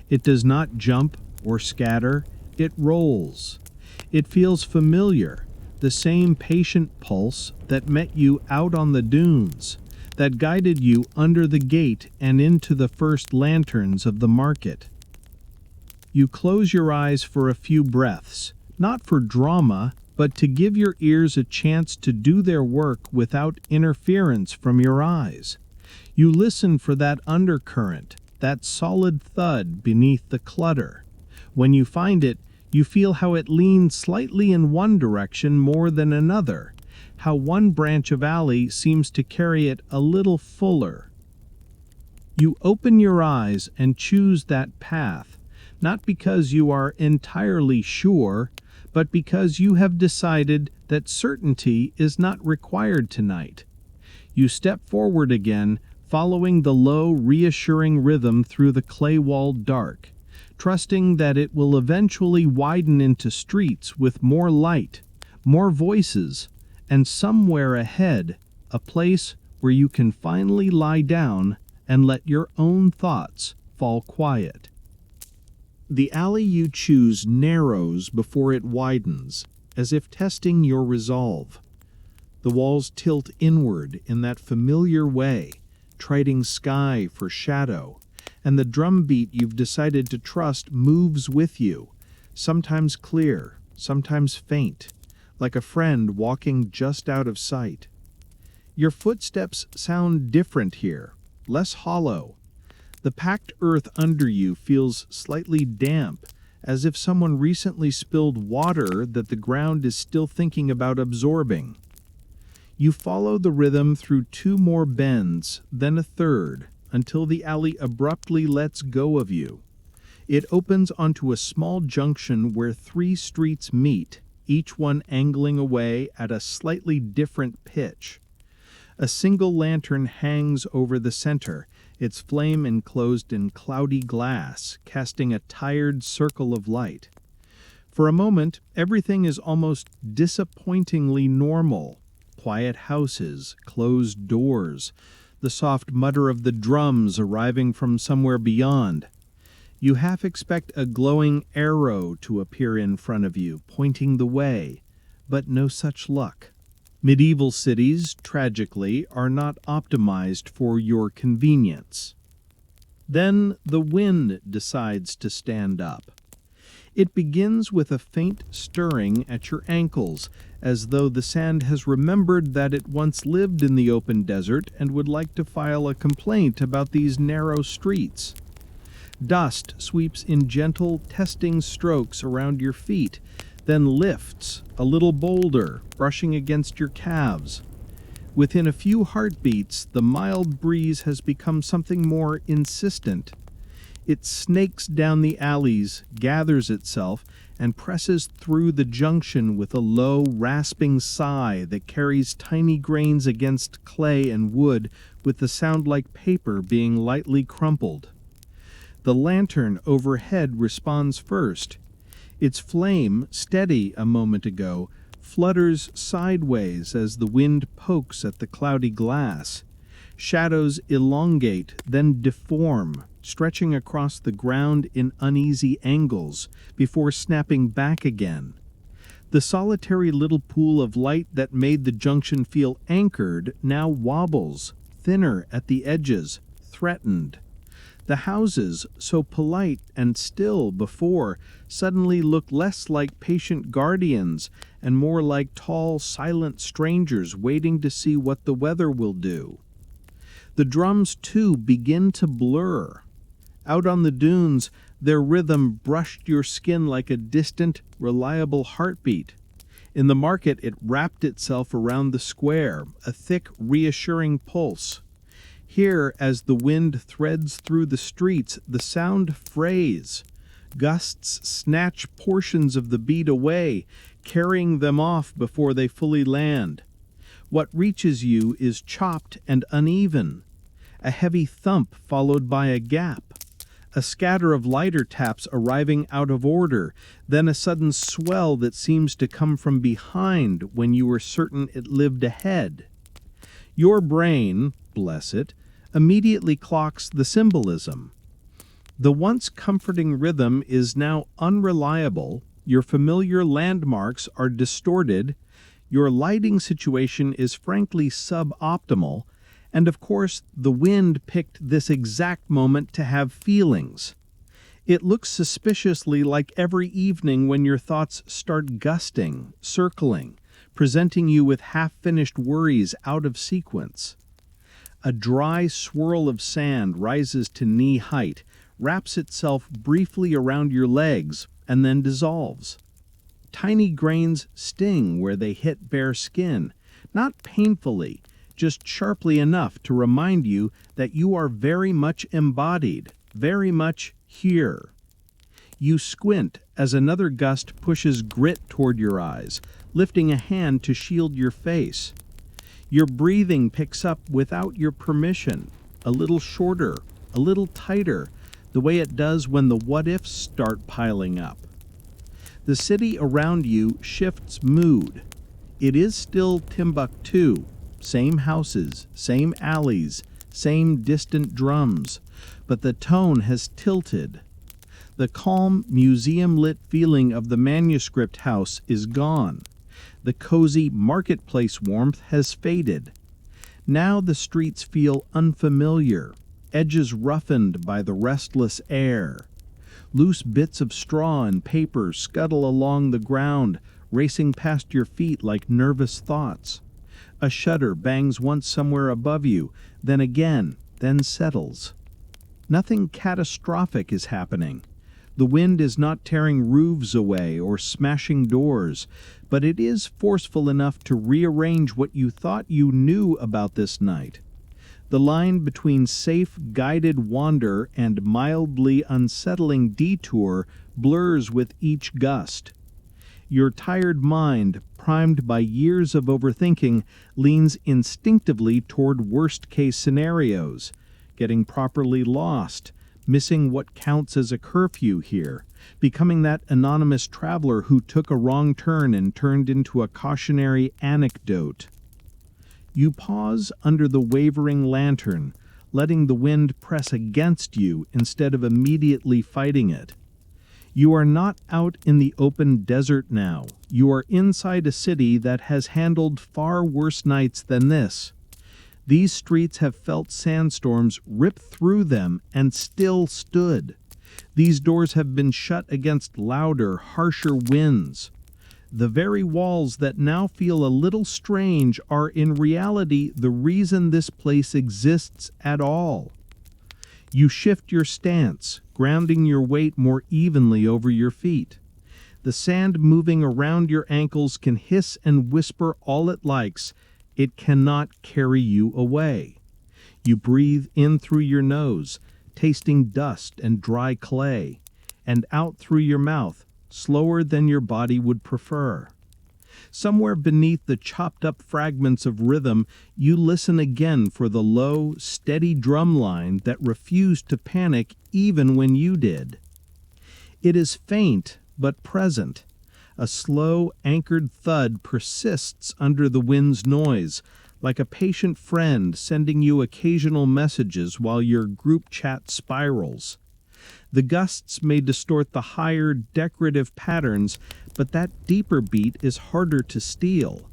It does not jump or scatter, it rolls. It feels familiar, the same patient pulse that met you out on the dunes, that guided you under the gate and into the first lanterns of the market. You close your eyes for a few breaths, not for drama, but to give your ears a chance to do their work without interference from your eyes. You listen for that undercurrent, that solid thud beneath the clutter. When you find it, you feel how it leans slightly in one direction more than another, how one branch of alley seems to carry it a little fuller. You open your eyes and choose that path, not because you are entirely sure, but because you have decided that certainty is not required tonight. You step forward again, following the low, reassuring rhythm through the clay-walled dark, trusting that it will eventually widen into streets with more light, more voices, and somewhere ahead, a place where you can finally lie down and let your own thoughts fall quiet. The alley you choose narrows before it widens, as if testing your resolve. The walls tilt inward in that familiar way, trading sky for shadow, and the drumbeat you've decided to trust moves with you, sometimes clear, sometimes faint, like a friend walking just out of sight. Your footsteps sound different here, less hollow. The packed earth under you feels slightly damp, as if someone recently spilled water that the ground is still thinking about absorbing. You follow the rhythm through 2 more bends, then a third, until the alley abruptly lets go of you. It opens onto a small junction where 3 streets meet, each one angling away at a slightly different pitch. A single lantern hangs over the center, its flame enclosed in cloudy glass, casting a tired circle of light. For a moment, everything is almost disappointingly normal. Quiet houses, closed doors, the soft mutter of the drums arriving from somewhere beyond. You half expect a glowing arrow to appear in front of you, pointing the way, but no such luck. Medieval cities, tragically, are not optimized for your convenience. Then the wind decides to stand up. It begins with a faint stirring at your ankles, as though the sand has remembered that it once lived in the open desert and would like to file a complaint about these narrow streets. Dust sweeps in gentle, testing strokes around your feet, then lifts, a little bolder, brushing against your calves. Within a few heartbeats, the mild breeze has become something more insistent. It snakes down the alleys, gathers itself, and presses through the junction with a low, rasping sigh that carries tiny grains against clay and wood with the sound like paper being lightly crumpled. The lantern overhead responds first. Its flame, steady a moment ago, flutters sideways as the wind pokes at the cloudy glass. Shadows elongate, then deform, stretching across the ground in uneasy angles, before snapping back again. The solitary little pool of light that made the junction feel anchored now wobbles, thinner at the edges, threatened. The houses, so polite and still before, suddenly look less like patient guardians and more like tall, silent strangers waiting to see what the weather will do. The drums, too, begin to blur. Out on the dunes, their rhythm brushed your skin like a distant, reliable heartbeat. In the market, it wrapped itself around the square, a thick, reassuring pulse. Here, as the wind threads through the streets, the sound frays. Gusts snatch portions of the beat away, carrying them off before they fully land. What reaches you is chopped and uneven. A heavy thump followed by a gap. A scatter of lighter taps arriving out of order, then a sudden swell that seems to come from behind when you were certain it lived ahead. Your brain, bless it, immediately clocks the symbolism. The once comforting rhythm is now unreliable, your familiar landmarks are distorted, your lighting situation is frankly suboptimal, and of course the wind picked this exact moment to have feelings. It looks suspiciously like every evening when your thoughts start gusting, circling, presenting you with half-finished worries out of sequence. A dry swirl of sand rises to knee height, wraps itself briefly around your legs, and then dissolves. Tiny grains sting where they hit bare skin, Not painfully, just sharply enough to remind you that you are very much embodied, very much here. You squint as another gust pushes grit toward your eyes, lifting a hand to shield your face. Your breathing picks up without your permission, a little shorter, a little tighter, the way it does when the what-ifs start piling up. The city around you shifts mood. It is still Timbuktu, same houses, same alleys, same distant drums, but the tone has tilted. The calm, museum-lit feeling of the manuscript house is gone. The cozy marketplace warmth has faded. Now the streets feel unfamiliar, edges roughened by the restless air. Loose bits of straw and paper scuttle along the ground, racing past your feet like nervous thoughts. A shutter bangs once somewhere above you, then again, then settles. Nothing catastrophic is happening. The wind is not tearing roofs away or smashing doors, but it is forceful enough to rearrange what you thought you knew about this night. The line between safe, guided wander and mildly unsettling detour blurs with each gust. Your tired mind, primed by years of overthinking, leans instinctively toward worst-case scenarios, getting properly lost, missing what counts as a curfew here, becoming that anonymous traveler who took a wrong turn and turned into a cautionary anecdote. You pause under the wavering lantern, letting the wind press against you instead of immediately fighting it. You are not out in the open desert now. You are inside a city that has handled far worse nights than this. These streets have felt sandstorms rip through them and still stood. These doors have been shut against louder, harsher winds. The very walls that now feel a little strange are in reality the reason this place exists at all. You shift your stance, grounding your weight more evenly over your feet. The sand moving around your ankles can hiss and whisper all it likes. It cannot carry you away. You breathe in through your nose, tasting dust and dry clay, and out through your mouth, slower than your body would prefer. Somewhere beneath the chopped-up fragments of rhythm, you listen again for the low, steady drum line that refused to panic even when you did. It is faint but present. A slow, anchored thud persists under the wind's noise, like a patient friend sending you occasional messages while your group chat spirals. The gusts may distort the higher, decorative patterns, but that deeper beat is harder to steal.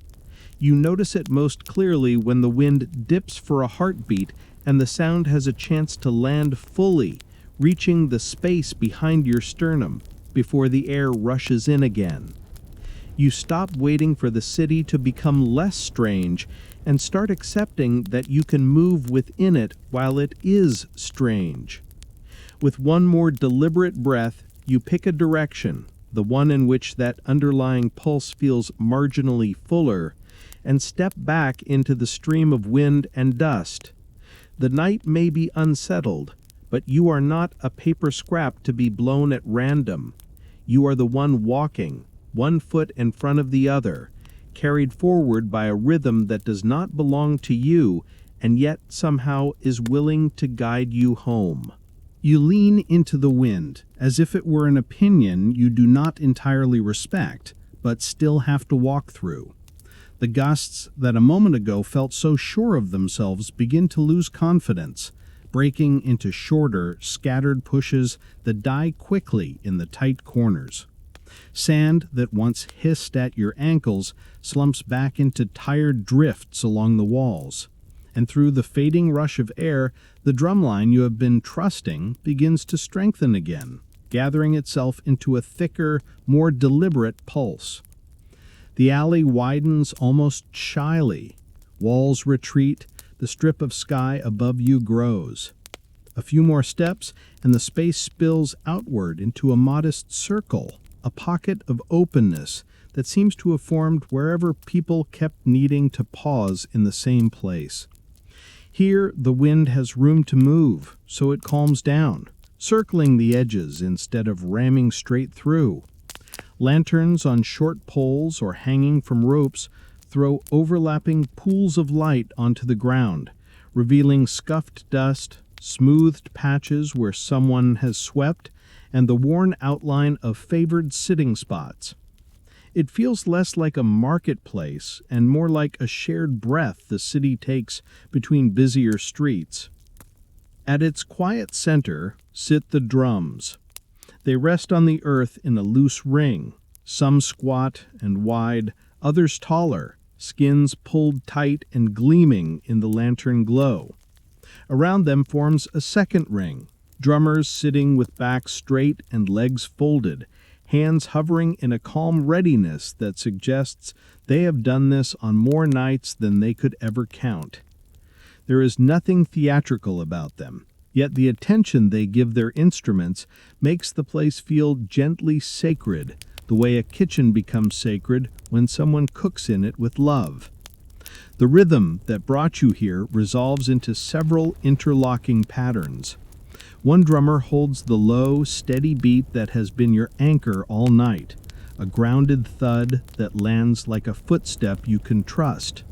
You notice it most clearly when the wind dips for a heartbeat and the sound has a chance to land fully, reaching the space behind your sternum before the air rushes in again. You stop waiting for the city to become less strange and start accepting that you can move within it while it is strange. With one more deliberate breath, you pick a direction, the one in which that underlying pulse feels marginally fuller, and step back into the stream of wind and dust. The night may be unsettled, but you are not a paper scrap to be blown at random. You are the one walking, one foot in front of the other, carried forward by a rhythm that does not belong to you and yet somehow is willing to guide you home. You lean into the wind, as if it were an opinion you do not entirely respect, but still have to walk through. The gusts that a moment ago felt so sure of themselves begin to lose confidence, breaking into shorter, scattered pushes that die quickly in the tight corners. Sand that once hissed at your ankles slumps back into tired drifts along the walls, and through the fading rush of air, the drumline you have been trusting begins to strengthen again, gathering itself into a thicker, more deliberate pulse. The alley widens almost shyly. Walls retreat, the strip of sky above you grows. A few more steps, and the space spills outward into a modest circle, a pocket of openness that seems to have formed wherever people kept needing to pause in the same place. Here, the wind has room to move, so it calms down, circling the edges instead of ramming straight through. Lanterns on short poles or hanging from ropes throw overlapping pools of light onto the ground, revealing scuffed dust, smoothed patches where someone has swept, and the worn outline of favored sitting spots. It feels less like a marketplace and more like a shared breath the city takes between busier streets. At its quiet center sit the drums. They rest on the earth in a loose ring, some squat and wide, others taller, skins pulled tight and gleaming in the lantern glow. Around them forms a second ring, drummers sitting with backs straight and legs folded, hands hovering in a calm readiness that suggests they have done this on more nights than they could ever count. There is nothing theatrical about them, yet the attention they give their instruments makes the place feel gently sacred, the way a kitchen becomes sacred when someone cooks in it with love. The rhythm that brought you here resolves into several interlocking patterns. One drummer holds the low, steady beat that has been your anchor all night, a grounded thud that lands like a footstep you can trust.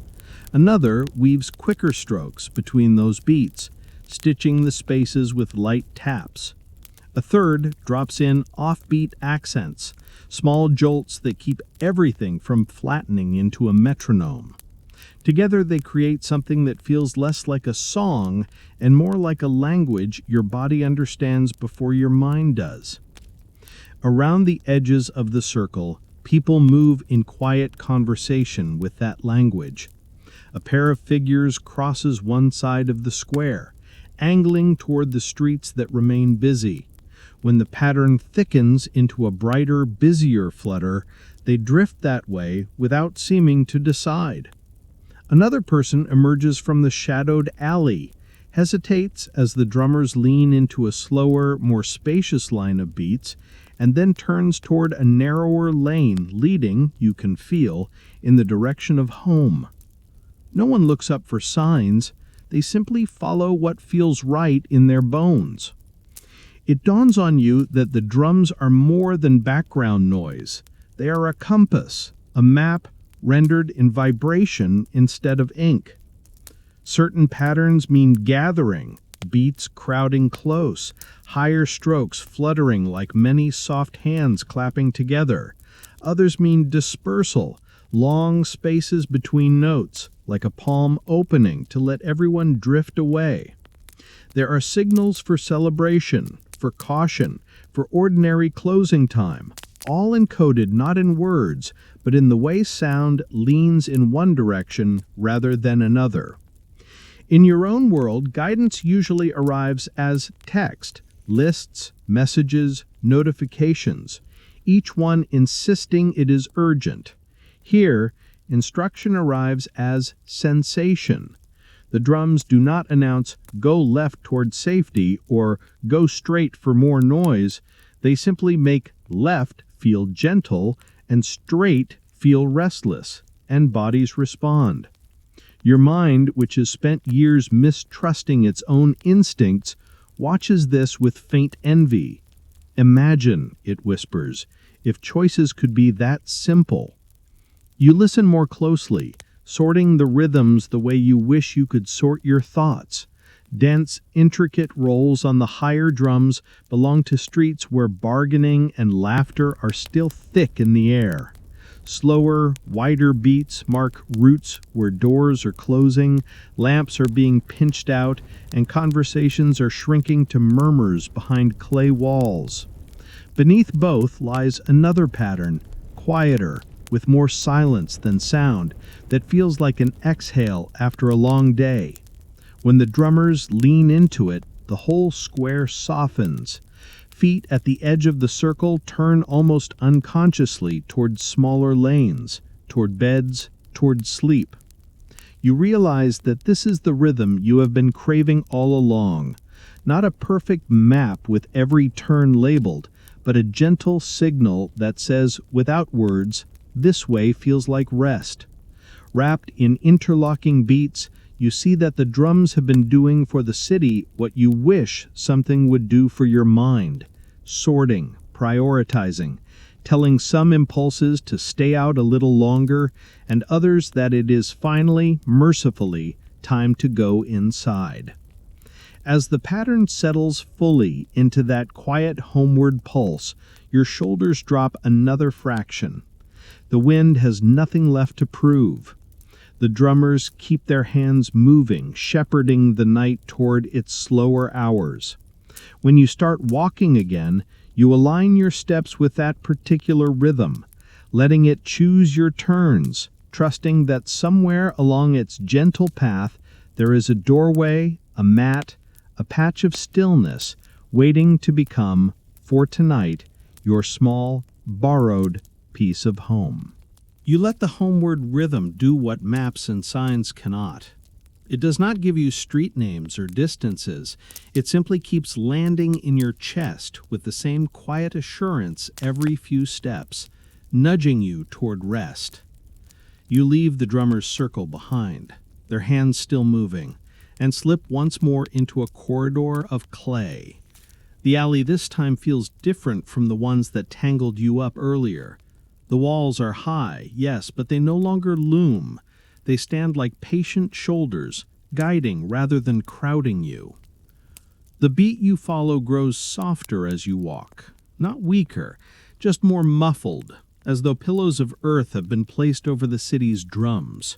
Another weaves quicker strokes between those beats, stitching the spaces with light taps. A third drops in offbeat accents, small jolts that keep everything from flattening into a metronome. Together they create something that feels less like a song and more like a language your body understands before your mind does. Around the edges of the circle, people move in quiet conversation with that language. A pair of figures crosses one side of the square, angling toward the streets that remain busy. When the pattern thickens into a brighter, busier flutter, they drift that way without seeming to decide. Another person emerges from the shadowed alley, hesitates as the drummers lean into a slower, more spacious line of beats, and then turns toward a narrower lane leading, you can feel, in the direction of home. No one looks up for signs, they simply follow what feels right in their bones. It dawns on you that the drums are more than background noise. They are a compass, a map rendered in vibration instead of ink. Certain patterns mean gathering, beats crowding close, higher strokes fluttering like many soft hands clapping together. Others mean dispersal, long spaces between notes, like a palm opening to let everyone drift away. There are signals for celebration, for caution, for ordinary closing time, all encoded not in words, but in the way sound leans in one direction rather than another. In your own world, guidance usually arrives as text, lists, messages, notifications, each one insisting it is urgent. Here, instruction arrives as sensation. The drums do not announce, "Go left toward safety," or "Go straight for more noise." They simply make left feel gentle and straight feel restless, and bodies respond. Your mind, which has spent years mistrusting its own instincts, watches this with faint envy. Imagine, it whispers, if choices could be that simple. You listen more closely, sorting the rhythms the way you wish you could sort your thoughts. Dense, intricate rolls on the higher drums belong to streets where bargaining and laughter are still thick in the air. Slower, wider beats mark routes where doors are closing, lamps are being pinched out, and conversations are shrinking to murmurs behind clay walls. Beneath both lies another pattern, quieter, with more silence than sound, that feels like an exhale after a long day. When the drummers lean into it, the whole square softens. Feet at the edge of the circle turn almost unconsciously toward smaller lanes, toward beds, toward sleep. You realize that this is the rhythm you have been craving all along, not a perfect map with every turn labeled, but a gentle signal that says, without words, this way feels like rest. Wrapped in interlocking beats, you see that the drums have been doing for the city what you wish something would do for your mind: sorting, prioritizing, telling some impulses to stay out a little longer, and others that it is finally, mercifully, time to go inside. As the pattern settles fully into that quiet homeward pulse, your shoulders drop another fraction. The wind has nothing left to prove. The drummers keep their hands moving, shepherding the night toward its slower hours. When you start walking again, you align your steps with that particular rhythm, letting it choose your turns, trusting that somewhere along its gentle path there is a doorway, a mat, a patch of stillness waiting to become, for tonight, your small, borrowed piece of home. You let the homeward rhythm do what maps and signs cannot. It does not give you street names or distances. It simply keeps landing in your chest with the same quiet assurance every few steps, nudging you toward rest. You leave the drummer's circle behind, their hands still moving, and slip once more into a corridor of clay. The alley this time feels different from the ones that tangled you up earlier. The walls are high, yes, but they no longer loom. They stand like patient shoulders, guiding rather than crowding you. The beat you follow grows softer as you walk, not weaker, just more muffled, as though pillows of earth have been placed over the city's drums.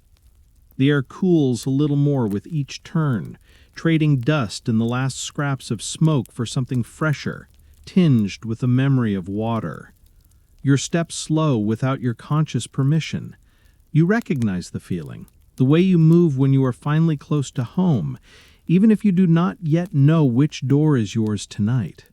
The air cools a little more with each turn, trading dust and the last scraps of smoke for something fresher, tinged with a memory of water. Your steps slow without your conscious permission. You recognize the feeling, the way you move when you are finally close to home, even if you do not yet know which door is yours tonight.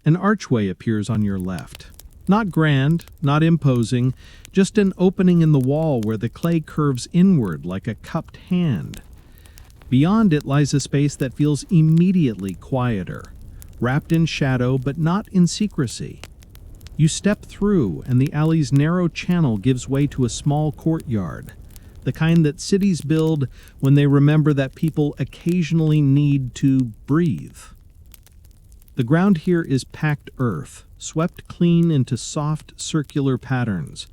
An archway appears on your left. Not grand, not imposing, just an opening in the wall where the clay curves inward like a cupped hand. Beyond it lies a space that feels immediately quieter, wrapped in shadow but not in secrecy. You step through, and the alley's narrow channel gives way to a small courtyard, the kind that cities build when they remember that people occasionally need to breathe. The ground here is packed earth, swept clean into soft, circular patterns.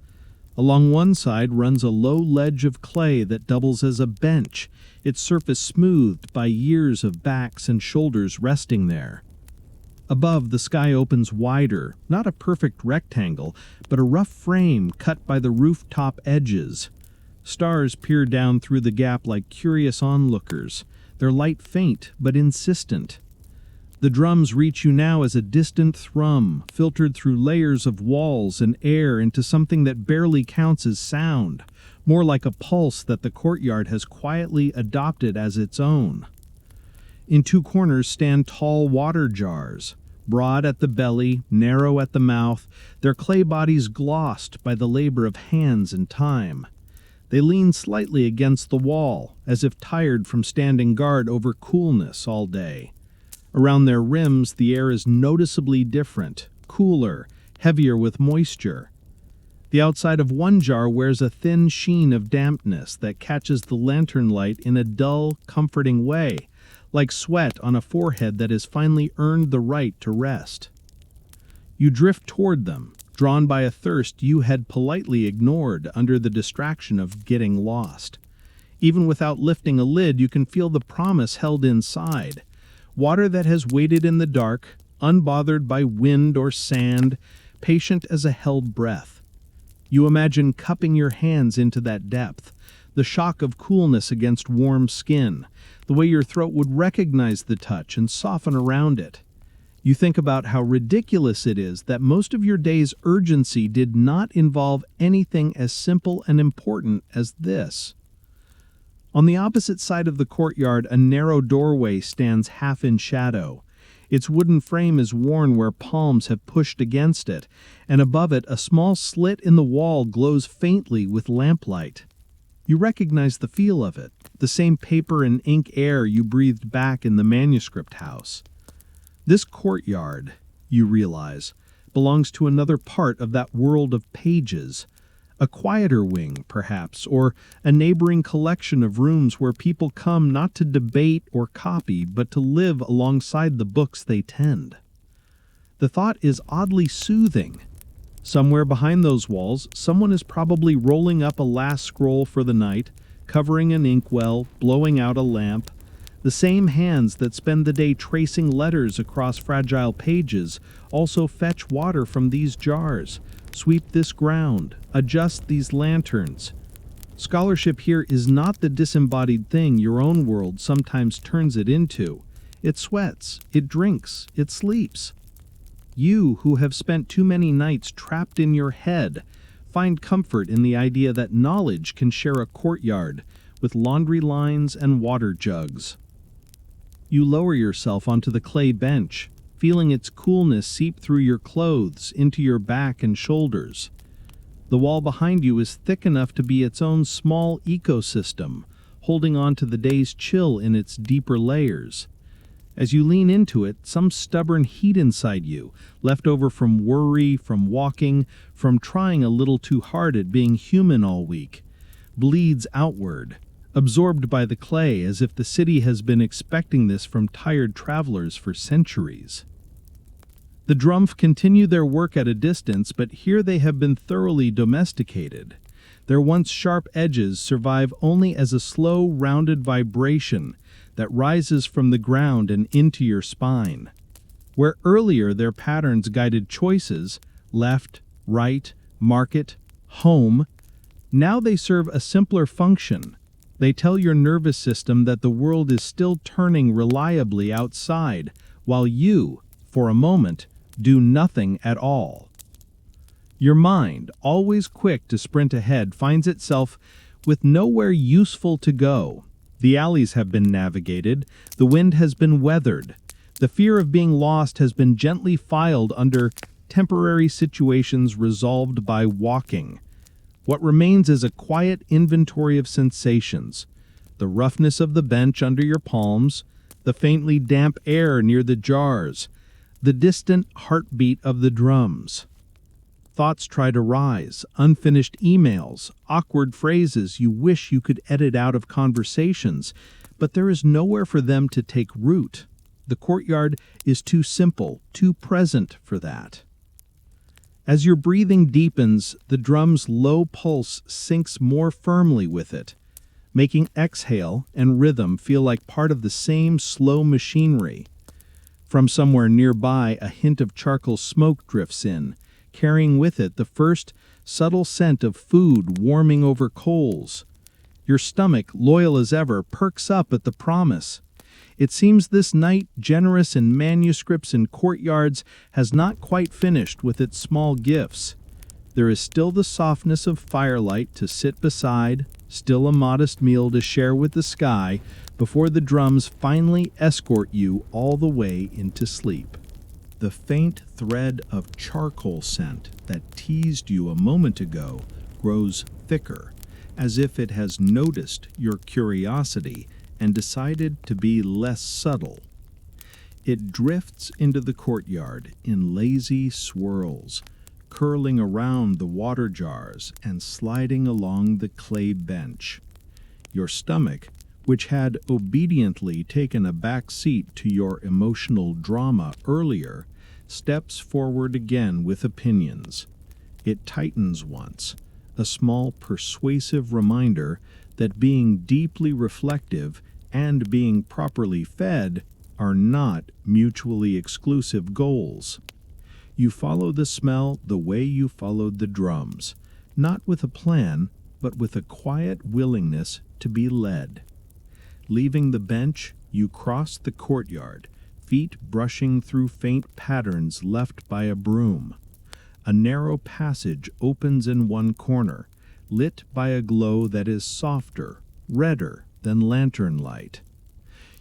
Along one side runs a low ledge of clay that doubles as a bench, its surface smoothed by years of backs and shoulders resting there. Above, the sky opens wider, not a perfect rectangle, but a rough frame cut by the rooftop edges. Stars peer down through the gap like curious onlookers, their light faint but insistent. The drums reach you now as a distant thrum, filtered through layers of walls and air into something that barely counts as sound, more like a pulse that the courtyard has quietly adopted as its own. In two corners stand tall water jars, broad at the belly, narrow at the mouth, their clay bodies glossed by the labor of hands and time. They lean slightly against the wall, as if tired from standing guard over coolness all day. Around their rims, the air is noticeably different, cooler, heavier with moisture. The outside of one jar wears a thin sheen of dampness that catches the lantern light in a dull, comforting way, like sweat on a forehead that has finally earned the right to rest. You drift toward them, drawn by a thirst you had politely ignored under the distraction of getting lost. Even without lifting a lid, you can feel the promise held inside. Water that has waited in the dark, unbothered by wind or sand, patient as a held breath. You imagine cupping your hands into that depth, the shock of coolness against warm skin, the way your throat would recognize the touch and soften around it. You think about how ridiculous it is that most of your day's urgency did not involve anything as simple and important as this. On the opposite side of the courtyard, a narrow doorway stands half in shadow. Its wooden frame is worn where palms have pushed against it, and above it a small slit in the wall glows faintly with lamplight. You recognize the feel of it, the same paper and ink air you breathed back in the manuscript house. This courtyard, you realize, belongs to another part of that world of pages. A quieter wing, perhaps, or a neighboring collection of rooms where people come not to debate or copy, but to live alongside the books they tend. The thought is oddly soothing. Somewhere behind those walls, someone is probably rolling up a last scroll for the night, covering an inkwell, blowing out a lamp. The same hands that spend the day tracing letters across fragile pages also fetch water from these jars, sweep this ground, adjust these lanterns. Scholarship here is not the disembodied thing your own world sometimes turns it into. It sweats, it drinks, it sleeps. You, who have spent too many nights trapped in your head, find comfort in the idea that knowledge can share a courtyard with laundry lines and water jugs. You lower yourself onto the clay bench, feeling its coolness seep through your clothes into your back and shoulders. The wall behind you is thick enough to be its own small ecosystem, holding on to the day's chill in its deeper layers. As you lean into it, some stubborn heat inside you, left over from worry, from walking, from trying a little too hard at being human all week, bleeds outward, absorbed by the clay as if the city has been expecting this from tired travelers for centuries. The Drumpf continue their work at a distance, but here they have been thoroughly domesticated. Their once sharp edges survive only as a slow, rounded vibration that rises from the ground and into your spine. Where earlier their patterns guided choices, left, right, market, home, now they serve a simpler function. They tell your nervous system that the world is still turning reliably outside, while you, for a moment, do nothing at all. Your mind, always quick to sprint ahead, finds itself with nowhere useful to go. The alleys have been navigated, the wind has been weathered, the fear of being lost has been gently filed under temporary situations resolved by walking. What remains is a quiet inventory of sensations, the roughness of the bench under your palms, the faintly damp air near the jars, the distant heartbeat of the drums. Thoughts try to rise, unfinished emails, awkward phrases you wish you could edit out of conversations, but there is nowhere for them to take root. The courtyard is too simple, too present for that. As your breathing deepens, the drum's low pulse sinks more firmly with it, making exhale and rhythm feel like part of the same slow machinery. From somewhere nearby, a hint of charcoal smoke drifts in, carrying with it the first subtle scent of food warming over coals. Your stomach, loyal as ever, perks up at the promise. It seems this night, generous in manuscripts and courtyards, has not quite finished with its small gifts. There is still the softness of firelight to sit beside, still a modest meal to share with the sky, before the drums finally escort you all the way into sleep. The faint thread of charcoal scent that teased you a moment ago grows thicker, as if it has noticed your curiosity and decided to be less subtle. It drifts into the courtyard in lazy swirls, curling around the water jars and sliding along the clay bench. Your stomach, which had obediently taken a back seat to your emotional drama earlier, steps forward again with opinions. It tightens once, a small persuasive reminder that being deeply reflective and being properly fed are not mutually exclusive goals. You follow the smell the way you followed the drums, not with a plan, but with a quiet willingness to be led. Leaving the bench, you cross the courtyard, feet brushing through faint patterns left by a broom. A narrow passage opens in one corner, lit by a glow that is softer, redder than lantern light.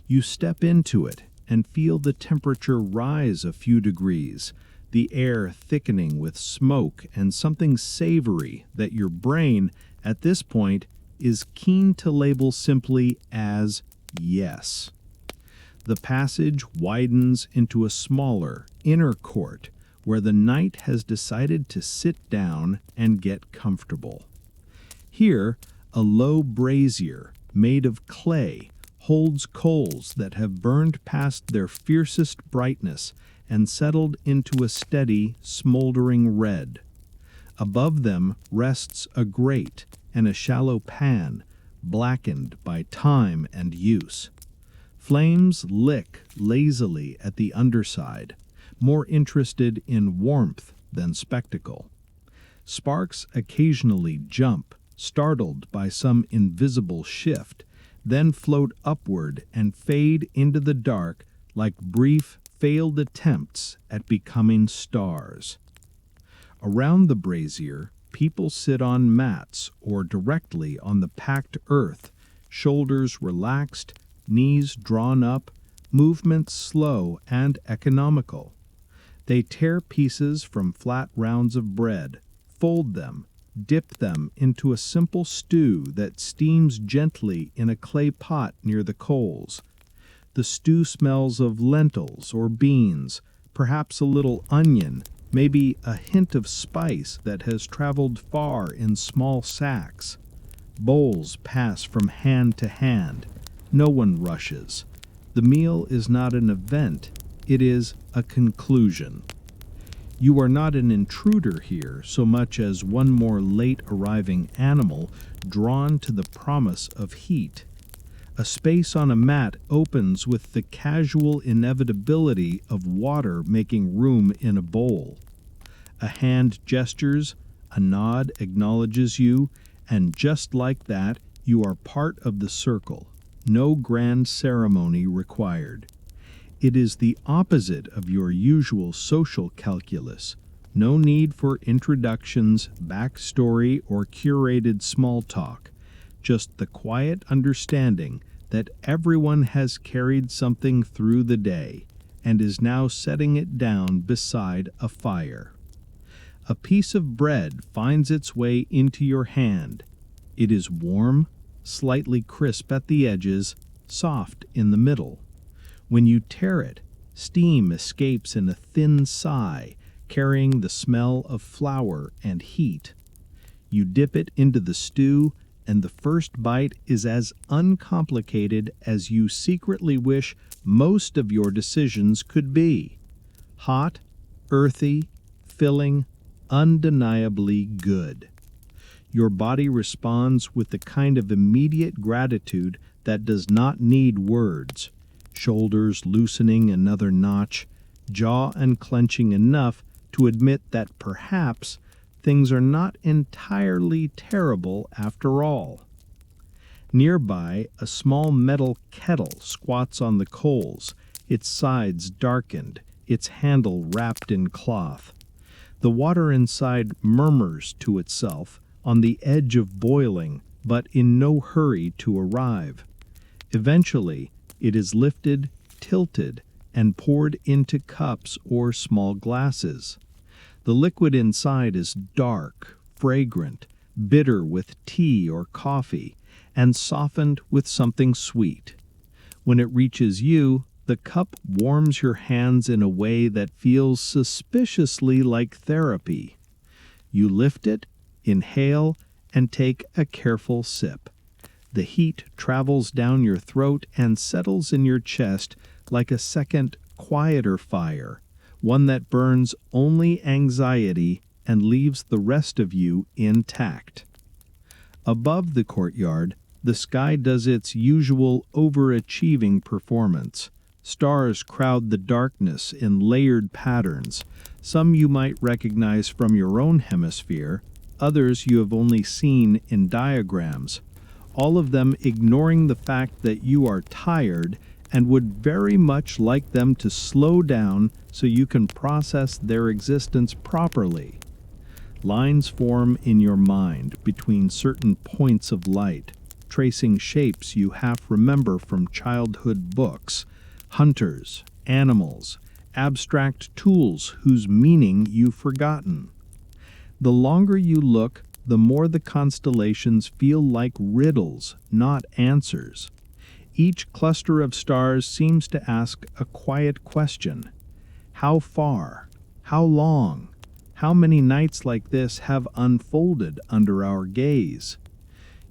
You step into it and feel the temperature rise a few degrees, the air thickening with smoke and something savory that your brain, at this point, is keen to label simply as yes. The passage widens into a smaller, inner court where the knight has decided to sit down and get comfortable. Here, a low brazier, made of clay, holds coals that have burned past their fiercest brightness and settled into a steady, smoldering red. Above them rests a grate and a shallow pan, blackened by time and use. Flames lick lazily at the underside, more interested in warmth than spectacle. Sparks occasionally jump, startled by some invisible shift, then float upward and fade into the dark like brief, failed attempts at becoming stars. Around the brazier, people sit on mats or directly on the packed earth, shoulders relaxed, knees drawn up, movements slow and economical. They tear pieces from flat rounds of bread, fold them, dip them into a simple stew that steams gently in a clay pot near the coals. The stew smells of lentils or beans, perhaps a little onion, maybe a hint of spice that has traveled far in small sacks. Bowls pass from hand to hand. No one rushes. The meal is not an event, it is a conclusion. You are not an intruder here so much as one more late-arriving animal drawn to the promise of heat. A space on a mat opens with the casual inevitability of water making room in a bowl. A hand gestures, a nod acknowledges you, and just like that, you are part of the circle. No grand ceremony required. It is the opposite of your usual social calculus. No need for introductions, backstory, or curated small talk. Just the quiet understanding that everyone has carried something through the day and is now setting it down beside a fire. A piece of bread finds its way into your hand. It is warm, slightly crisp at the edges, soft in the middle. When you tear it, steam escapes in a thin sigh, carrying the smell of flour and heat. You dip it into the stew, and the first bite is as uncomplicated as you secretly wish most of your decisions could be. Hot, earthy, filling, undeniably good. Your body responds with the kind of immediate gratitude that does not need words. Shoulders loosening another notch, jaw unclenching enough to admit that perhaps things are not entirely terrible after all. Nearby, a small metal kettle squats on the coals, its sides darkened, its handle wrapped in cloth. The water inside murmurs to itself, on the edge of boiling, but in no hurry to arrive. Eventually, it is lifted, tilted, and poured into cups or small glasses. The liquid inside is dark, fragrant, bitter with tea or coffee, and softened with something sweet. When it reaches you, the cup warms your hands in a way that feels suspiciously like therapy. You lift it, inhale, and take a careful sip. The heat travels down your throat and settles in your chest like a second, quieter fire, one that burns only anxiety and leaves the rest of you intact. Above the courtyard, the sky does its usual overachieving performance. Stars crowd the darkness in layered patterns. Some you might recognize from your own hemisphere, others you have only seen in diagrams, all of them ignoring the fact that you are tired and would very much like them to slow down so you can process their existence properly. Lines form in your mind between certain points of light, tracing shapes you half remember from childhood books, hunters, animals, abstract tools whose meaning you've forgotten. The longer you look, the more the constellations feel like riddles, not answers. Each cluster of stars seems to ask a quiet question. How far? How long? How many nights like this have unfolded under our gaze?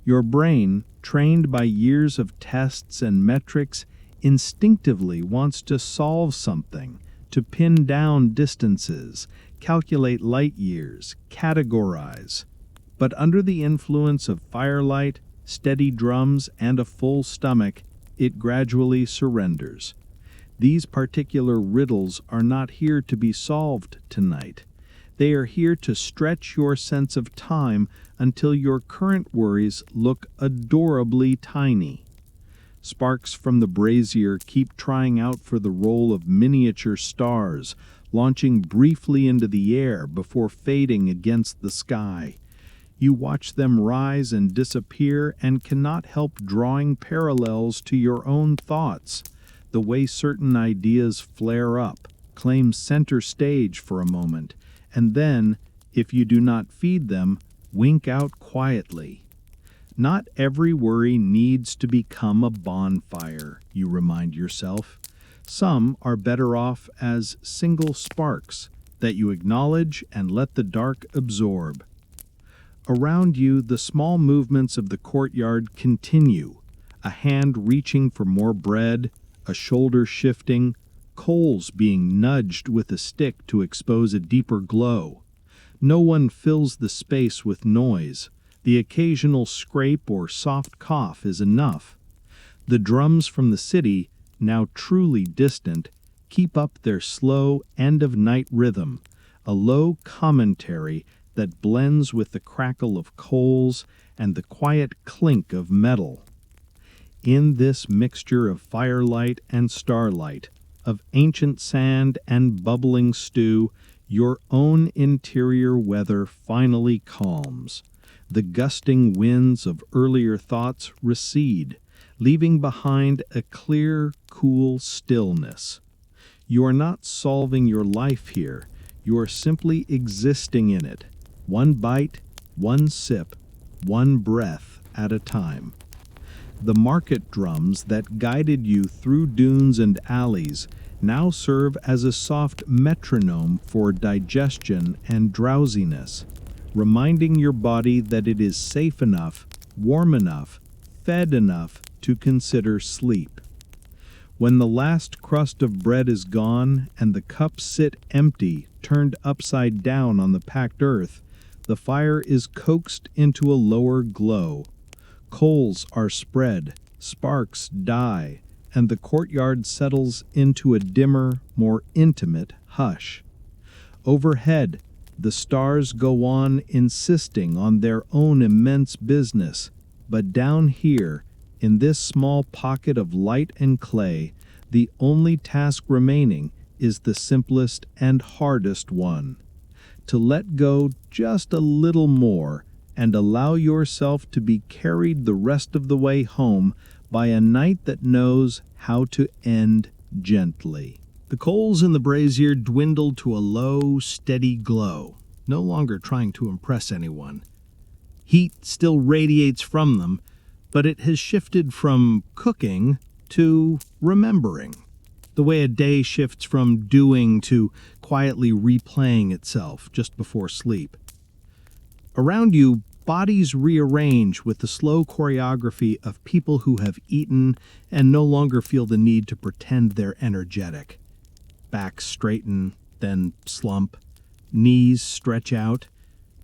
Your brain, trained by years of tests and metrics, instinctively wants to solve something, to pin down distances, calculate light years, categorize. But under the influence of firelight, steady drums, and a full stomach, it gradually surrenders. These particular riddles are not here to be solved tonight. They are here to stretch your sense of time until your current worries look adorably tiny. Sparks from the brazier keep trying out for the role of miniature stars, launching briefly into the air before fading against the sky. You watch them rise and disappear and cannot help drawing parallels to your own thoughts, the way certain ideas flare up, claim center stage for a moment, and then, if you do not feed them, wink out quietly. Not every worry needs to become a bonfire, you remind yourself. Some are better off as single sparks that you acknowledge and let the dark absorb. Around you, the small movements of the courtyard continue, a hand reaching for more bread, a shoulder shifting, coals being nudged with a stick to expose a deeper glow. No one fills the space with noise. The occasional scrape or soft cough is enough. The drums from the city, now truly distant, keep up their slow end-of-night rhythm, a low commentary that blends with the crackle of coals and the quiet clink of metal. In this mixture of firelight and starlight, of ancient sand and bubbling stew, your own interior weather finally calms. The gusting winds of earlier thoughts recede, leaving behind a clear, cool stillness. You are not solving your life here. You are simply existing in it, one bite, one sip, one breath at a time. The market drums that guided you through dunes and alleys now serve as a soft metronome for digestion and drowsiness, reminding your body that it is safe enough, warm enough, fed enough to consider sleep. When the last crust of bread is gone and the cups sit empty, turned upside down on the packed earth, the fire is coaxed into a lower glow. Coals are spread, sparks die, and the courtyard settles into a dimmer, more intimate hush. Overhead, the stars go on insisting on their own immense business, but down here, in this small pocket of light and clay, the only task remaining is the simplest and hardest one: to let go just a little more and allow yourself to be carried the rest of the way home by a night that knows how to end gently. The coals in the brazier dwindle to a low, steady glow, no longer trying to impress anyone. Heat still radiates from them, but it has shifted from cooking to remembering, the way a day shifts from doing to quietly replaying itself just before sleep. Around you, bodies rearrange with the slow choreography of people who have eaten and no longer feel the need to pretend they're energetic. Backs straighten, then slump. Knees stretch out.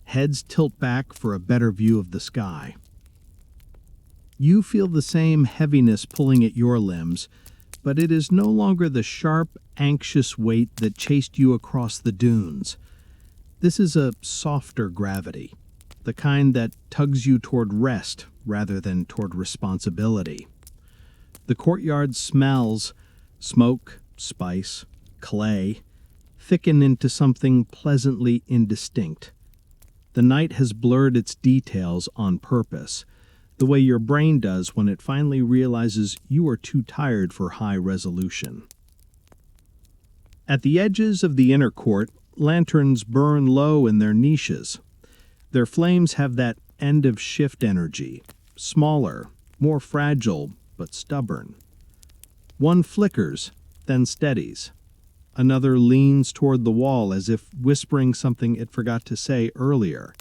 Heads tilt back for a better view of the sky. You feel the same heaviness pulling at your limbs, but it is no longer the sharp, anxious weight that chased you across the dunes. This is a softer gravity, the kind that tugs you toward rest rather than toward responsibility. The courtyard smells, smoke, spice, clay, thicken into something pleasantly indistinct. The night has blurred its details on purpose, the way your brain does when it finally realizes you are too tired for high resolution. At the edges of the inner court, lanterns burn low in their niches. Their flames have that end-of-shift energy, smaller, more fragile, but stubborn. One flickers, then steadies. Another leans toward the wall as if whispering something it forgot to say earlier.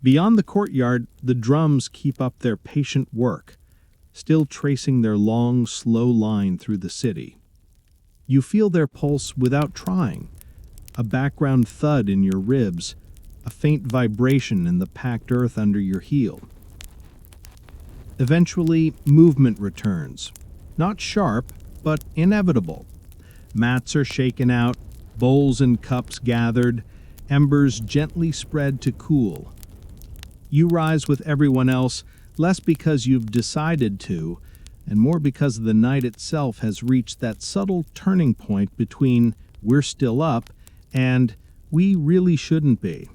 Beyond the courtyard, the drums keep up their patient work, still tracing their long, slow line through the city. You feel their pulse without trying, a background thud in your ribs, a faint vibration in the packed earth under your heel. Eventually, movement returns. Not sharp, but inevitable. Mats are shaken out, bowls and cups gathered, embers gently spread to cool. You rise with everyone else, less because you've decided to, and more because the night itself has reached that subtle turning point between "we're still up" and "we really shouldn't be."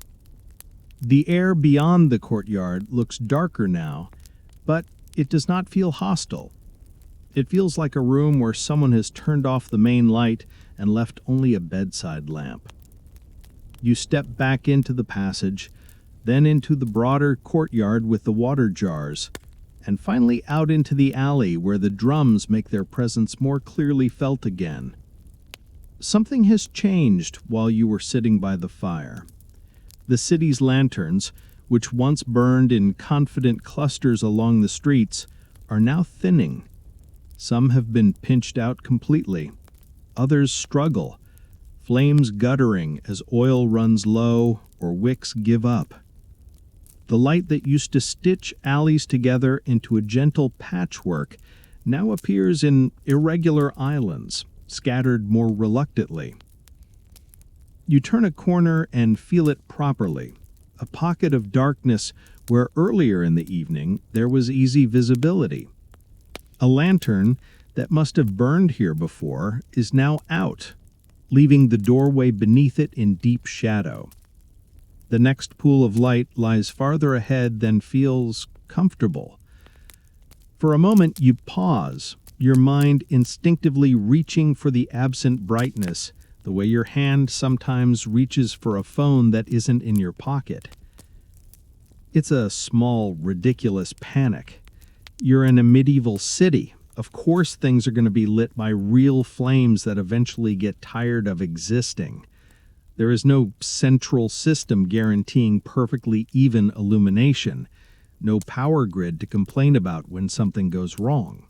The air beyond the courtyard looks darker now, but it does not feel hostile. It feels like a room where someone has turned off the main light and left only a bedside lamp. You step back into the passage, then into the broader courtyard with the water jars, and finally out into the alley where the drums make their presence more clearly felt again. Something has changed while you were sitting by the fire. The city's lanterns, which once burned in confident clusters along the streets, are now thinning. Some have been pinched out completely. Others struggle, flames guttering as oil runs low or wicks give up. The light that used to stitch alleys together into a gentle patchwork now appears in irregular islands, scattered more reluctantly. You turn a corner and feel it properly, a pocket of darkness where earlier in the evening there was easy visibility. A lantern that must have burned here before is now out, leaving the doorway beneath it in deep shadow. The next pool of light lies farther ahead than feels comfortable. For a moment you pause, your mind instinctively reaching for the absent brightness, the way your hand sometimes reaches for a phone that isn't in your pocket. It's a small, ridiculous panic. You're in a medieval city. Of course things are going to be lit by real flames that eventually get tired of existing. There is no central system guaranteeing perfectly even illumination, no power grid to complain about when something goes wrong.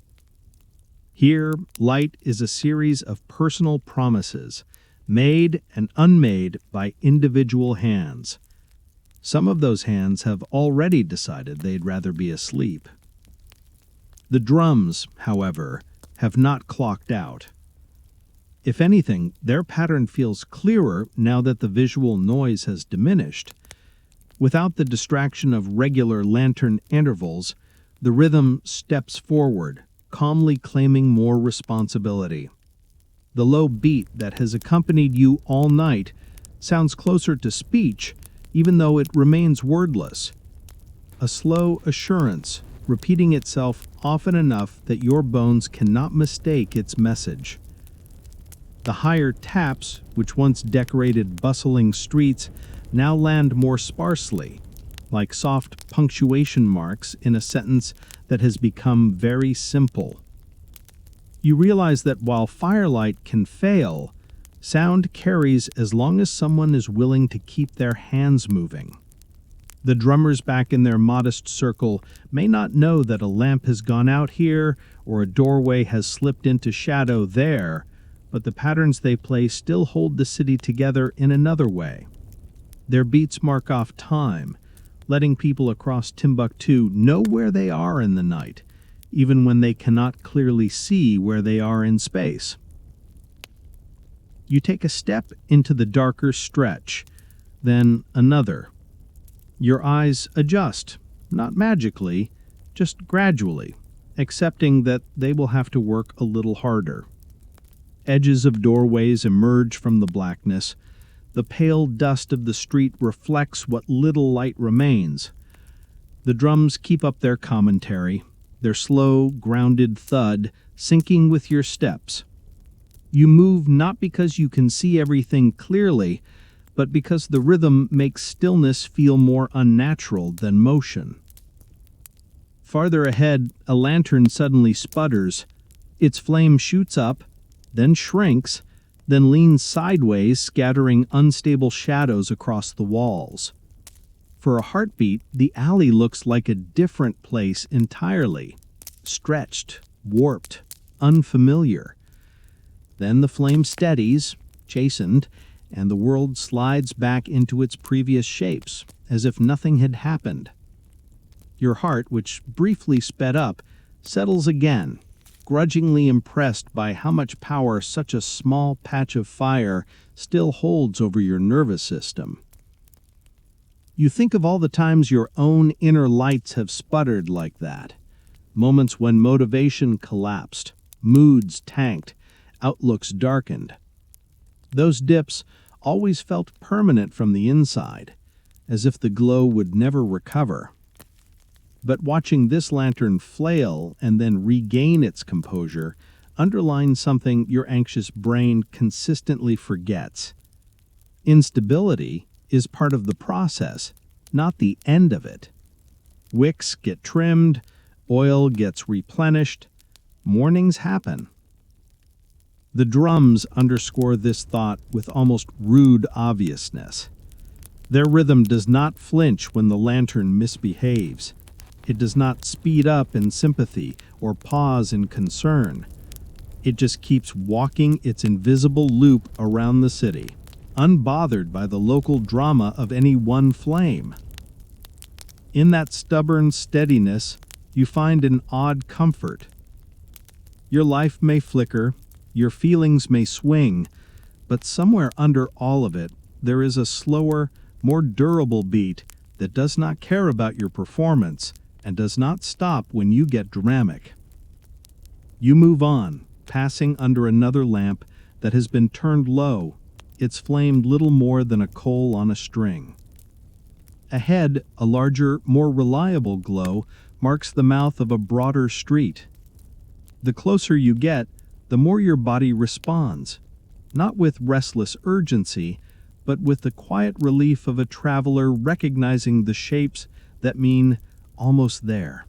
Here, light is a series of personal promises, made and unmade by individual hands. Some of those hands have already decided they'd rather be asleep. The drums, however, have not clocked out. If anything, their pattern feels clearer now that the visual noise has diminished. Without the distraction of regular lantern intervals, the rhythm steps forward, calmly claiming more responsibility. The low beat that has accompanied you all night sounds closer to speech, even though it remains wordless. A slow assurance, repeating itself often enough that your bones cannot mistake its message. The higher taps, which once decorated bustling streets, now land more sparsely, like soft punctuation marks in a sentence that has become very simple. You realize that while firelight can fail, sound carries as long as someone is willing to keep their hands moving. The drummers back in their modest circle may not know that a lamp has gone out here or a doorway has slipped into shadow there, but the patterns they play still hold the city together in another way. Their beats mark off time, letting people across Timbuktu know where they are in the night, even when they cannot clearly see where they are in space. You take a step into the darker stretch, then another. Your eyes adjust, not magically, just gradually, accepting that they will have to work a little harder. Edges of doorways emerge from the blackness. The pale dust of the street reflects what little light remains. The drums keep up their commentary, their slow, grounded thud syncing with your steps. You move not because you can see everything clearly, but because the rhythm makes stillness feel more unnatural than motion. Farther ahead, a lantern suddenly sputters. Its flame shoots up, then shrinks, then leans sideways, scattering unstable shadows across the walls. For a heartbeat, the alley looks like a different place entirely. Stretched, warped, unfamiliar. Then the flame steadies, chastened, and the world slides back into its previous shapes, as if nothing had happened. Your heart, which briefly sped up, settles again, grudgingly impressed by how much power such a small patch of fire still holds over your nervous system. You think of all the times your own inner lights have sputtered like that. Moments when motivation collapsed, moods tanked, outlooks darkened. Those dips always felt permanent from the inside, as if the glow would never recover. But watching this lantern flail and then regain its composure underlines something your anxious brain consistently forgets. Instability is part of the process, not the end of it. Wicks get trimmed, oil gets replenished, mornings happen. The drums underscore this thought with almost rude obviousness. Their rhythm does not flinch when the lantern misbehaves. It does not speed up in sympathy or pause in concern. It just keeps walking its invisible loop around the city, unbothered by the local drama of any one flame. In that stubborn steadiness, you find an odd comfort. Your life may flicker, your feelings may swing, but somewhere under all of it, there is a slower, more durable beat that does not care about your performance and does not stop when you get dramatic. You move on, passing under another lamp that has been turned low, its flame little more than a coal on a string. Ahead, a larger, more reliable glow marks the mouth of a broader street. The closer you get, the more your body responds, not with restless urgency, but with the quiet relief of a traveler recognizing the shapes that mean almost there.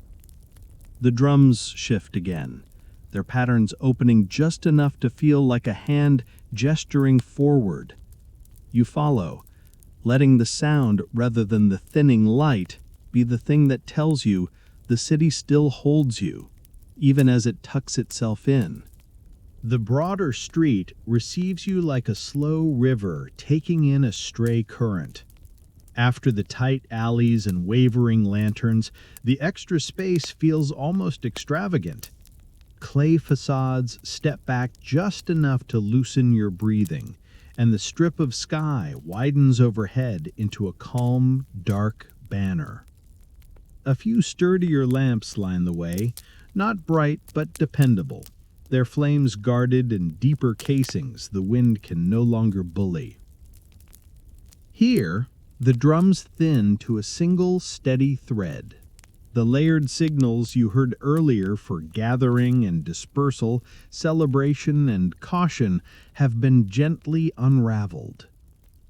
The drums shift again, their patterns opening just enough to feel like a hand gesturing forward. You follow, letting the sound rather than the thinning light be the thing that tells you the city still holds you, even as it tucks itself in. The broader street receives you like a slow river taking in a stray current. After the tight alleys and wavering lanterns, the extra space feels almost extravagant. Clay facades step back just enough to loosen your breathing, and the strip of sky widens overhead into a calm, dark banner. A few sturdier lamps line the way, not bright but dependable, their flames guarded in deeper casings the wind can no longer bully. Here, the drums thin to a single steady thread. The layered signals you heard earlier for gathering and dispersal, celebration and caution have been gently unraveled.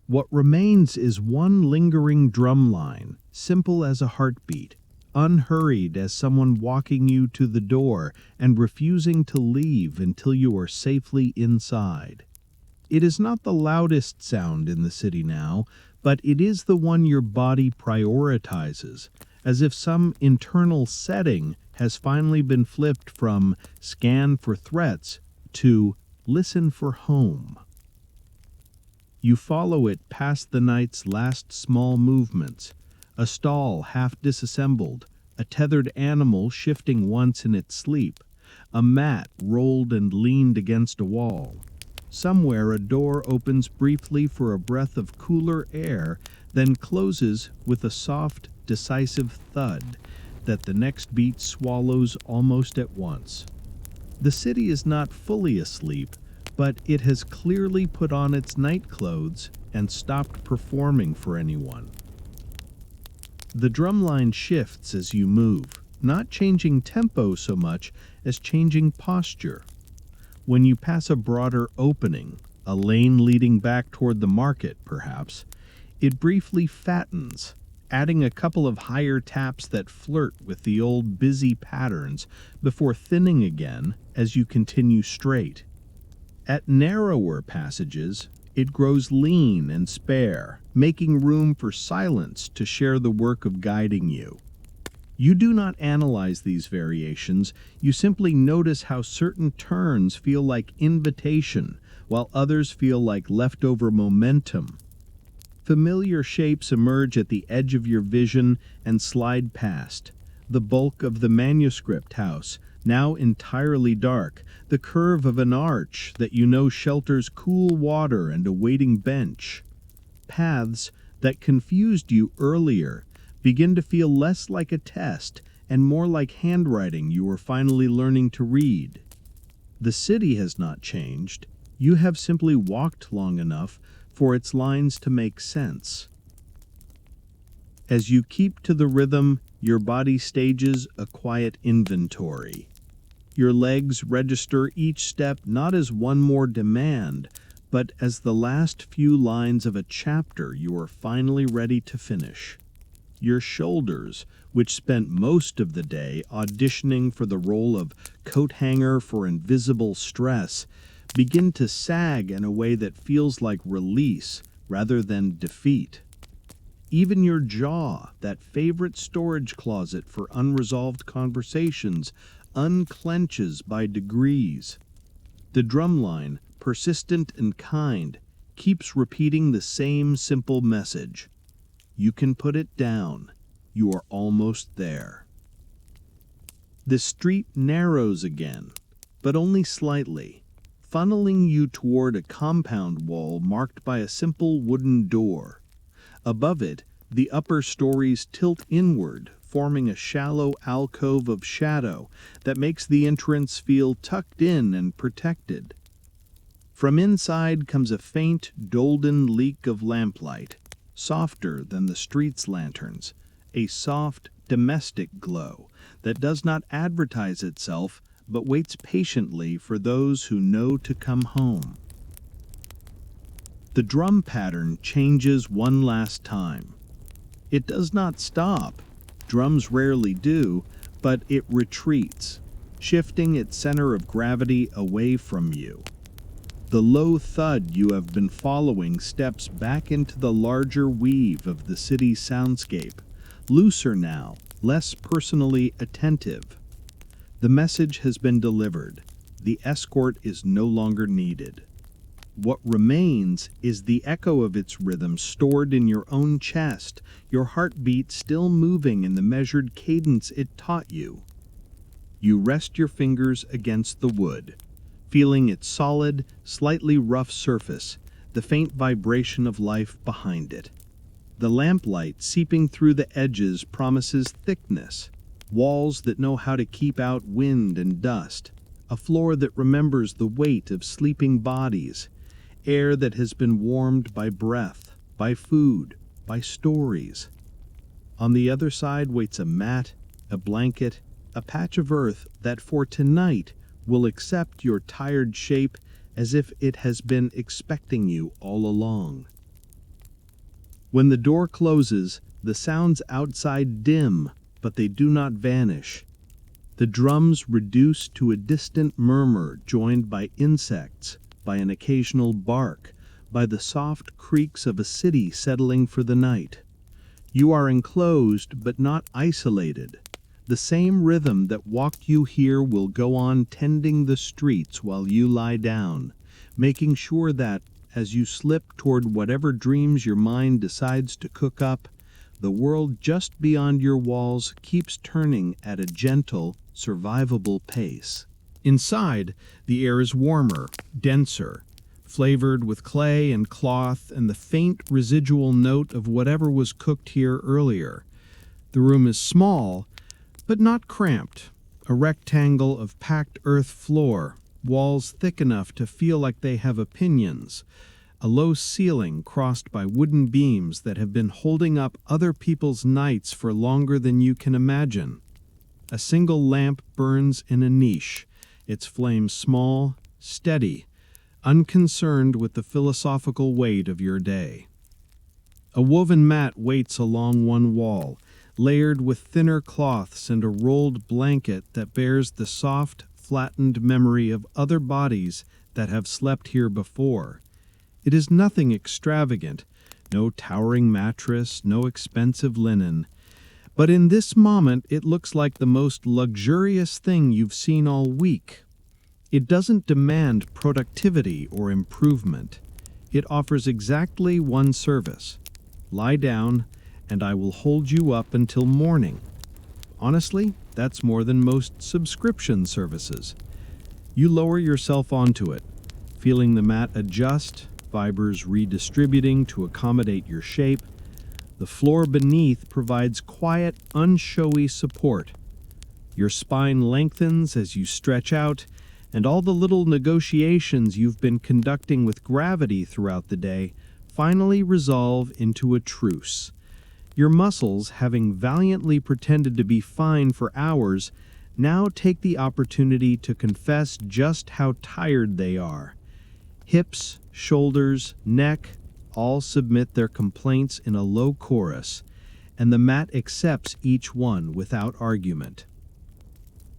What remains is one lingering drum line, simple as a heartbeat, unhurried as someone walking you to the door and refusing to leave until you are safely inside. It is not the loudest sound in the city now, but it is the one your body prioritizes, as if some internal setting has finally been flipped from scan for threats to listen for home. You follow it past the night's last small movements, a stall half disassembled, a tethered animal shifting once in its sleep, a mat rolled and leaned against a wall. Somewhere a door opens briefly for a breath of cooler air, then closes with a soft, decisive thud that the next beat swallows almost at once. The city is not fully asleep, but it has clearly put on its night clothes and stopped performing for anyone. The drumline shifts as you move, not changing tempo so much as changing posture. When you pass a broader opening, a lane leading back toward the market, perhaps, it briefly fattens, adding a couple of higher taps that flirt with the old busy patterns before thinning again as you continue straight. At narrower passages, it grows lean and spare, making room for silence to share the work of guiding you. You do not analyze these variations, you simply notice how certain turns feel like invitation, while others feel like leftover momentum. Familiar shapes emerge at the edge of your vision and slide past. The bulk of the manuscript house, now entirely dark, the curve of an arch that you know shelters cool water and a waiting bench. Paths that confused you earlier begin to feel less like a test and more like handwriting you are finally learning to read. The city has not changed. You have simply walked long enough for its lines to make sense. As you keep to the rhythm, your body stages a quiet inventory. Your legs register each step not as one more demand, but as the last few lines of a chapter you are finally ready to finish. Your shoulders, which spent most of the day auditioning for the role of coat hanger for invisible stress, begin to sag in a way that feels like release rather than defeat. Even your jaw, that favorite storage closet for unresolved conversations, unclenches by degrees. The drumline, persistent and kind, keeps repeating the same simple message. You can put it down. You are almost there. The street narrows again, but only slightly, funneling you toward a compound wall marked by a simple wooden door. Above it, the upper stories tilt inward, forming a shallow alcove of shadow that makes the entrance feel tucked in and protected. From inside comes a faint, dolden leak of lamplight, softer than the street's lanterns, a soft, domestic glow that does not advertise itself but waits patiently for those who know to come home. The drum pattern changes one last time. It does not stop. Drums rarely do, but it retreats, shifting its center of gravity away from you. The low thud you have been following steps back into the larger weave of the city's soundscape, looser now, less personally attentive. The message has been delivered. The escort is no longer needed. What remains is the echo of its rhythm stored in your own chest, your heartbeat still moving in the measured cadence it taught you. You rest your fingers against the wood, feeling its solid, slightly rough surface, the faint vibration of life behind it. The lamplight seeping through the edges promises thickness, walls that know how to keep out wind and dust, a floor that remembers the weight of sleeping bodies, air that has been warmed by breath, by food, by stories. On the other side waits a mat, a blanket, a patch of earth that for tonight will accept your tired shape as if it has been expecting you all along. When the door closes, the sounds outside dim, but they do not vanish. The drums reduce to a distant murmur joined by insects, by an occasional bark, by the soft creaks of a city settling for the night. You are enclosed but not isolated. The same rhythm that walked you here will go on tending the streets while you lie down, making sure that, as you slip toward whatever dreams your mind decides to cook up, the world just beyond your walls keeps turning at a gentle, survivable pace. Inside, the air is warmer, denser, flavored with clay and cloth and the faint residual note of whatever was cooked here earlier. The room is small, but not cramped, a rectangle of packed earth floor, walls thick enough to feel like they have opinions, a low ceiling crossed by wooden beams that have been holding up other people's nights for longer than you can imagine. A single lamp burns in a niche, its flame small, steady, unconcerned with the philosophical weight of your day. A woven mat waits along one wall, layered with thinner cloths and a rolled blanket that bears the soft, flattened memory of other bodies that have slept here before. It is nothing extravagant, no towering mattress, no expensive linen. But in this moment, it looks like the most luxurious thing you've seen all week. It doesn't demand productivity or improvement. It offers exactly one service. Lie down, and I will hold you up until morning. Honestly, that's more than most subscription services. You lower yourself onto it, feeling the mat adjust, fibers redistributing to accommodate your shape. The floor beneath provides quiet, unshowy support. Your spine lengthens as you stretch out, and all the little negotiations you've been conducting with gravity throughout the day finally resolve into a truce. Your muscles, having valiantly pretended to be fine for hours, now take the opportunity to confess just how tired they are. Hips, shoulders, neck, all submit their complaints in a low chorus, and the mat accepts each one without argument.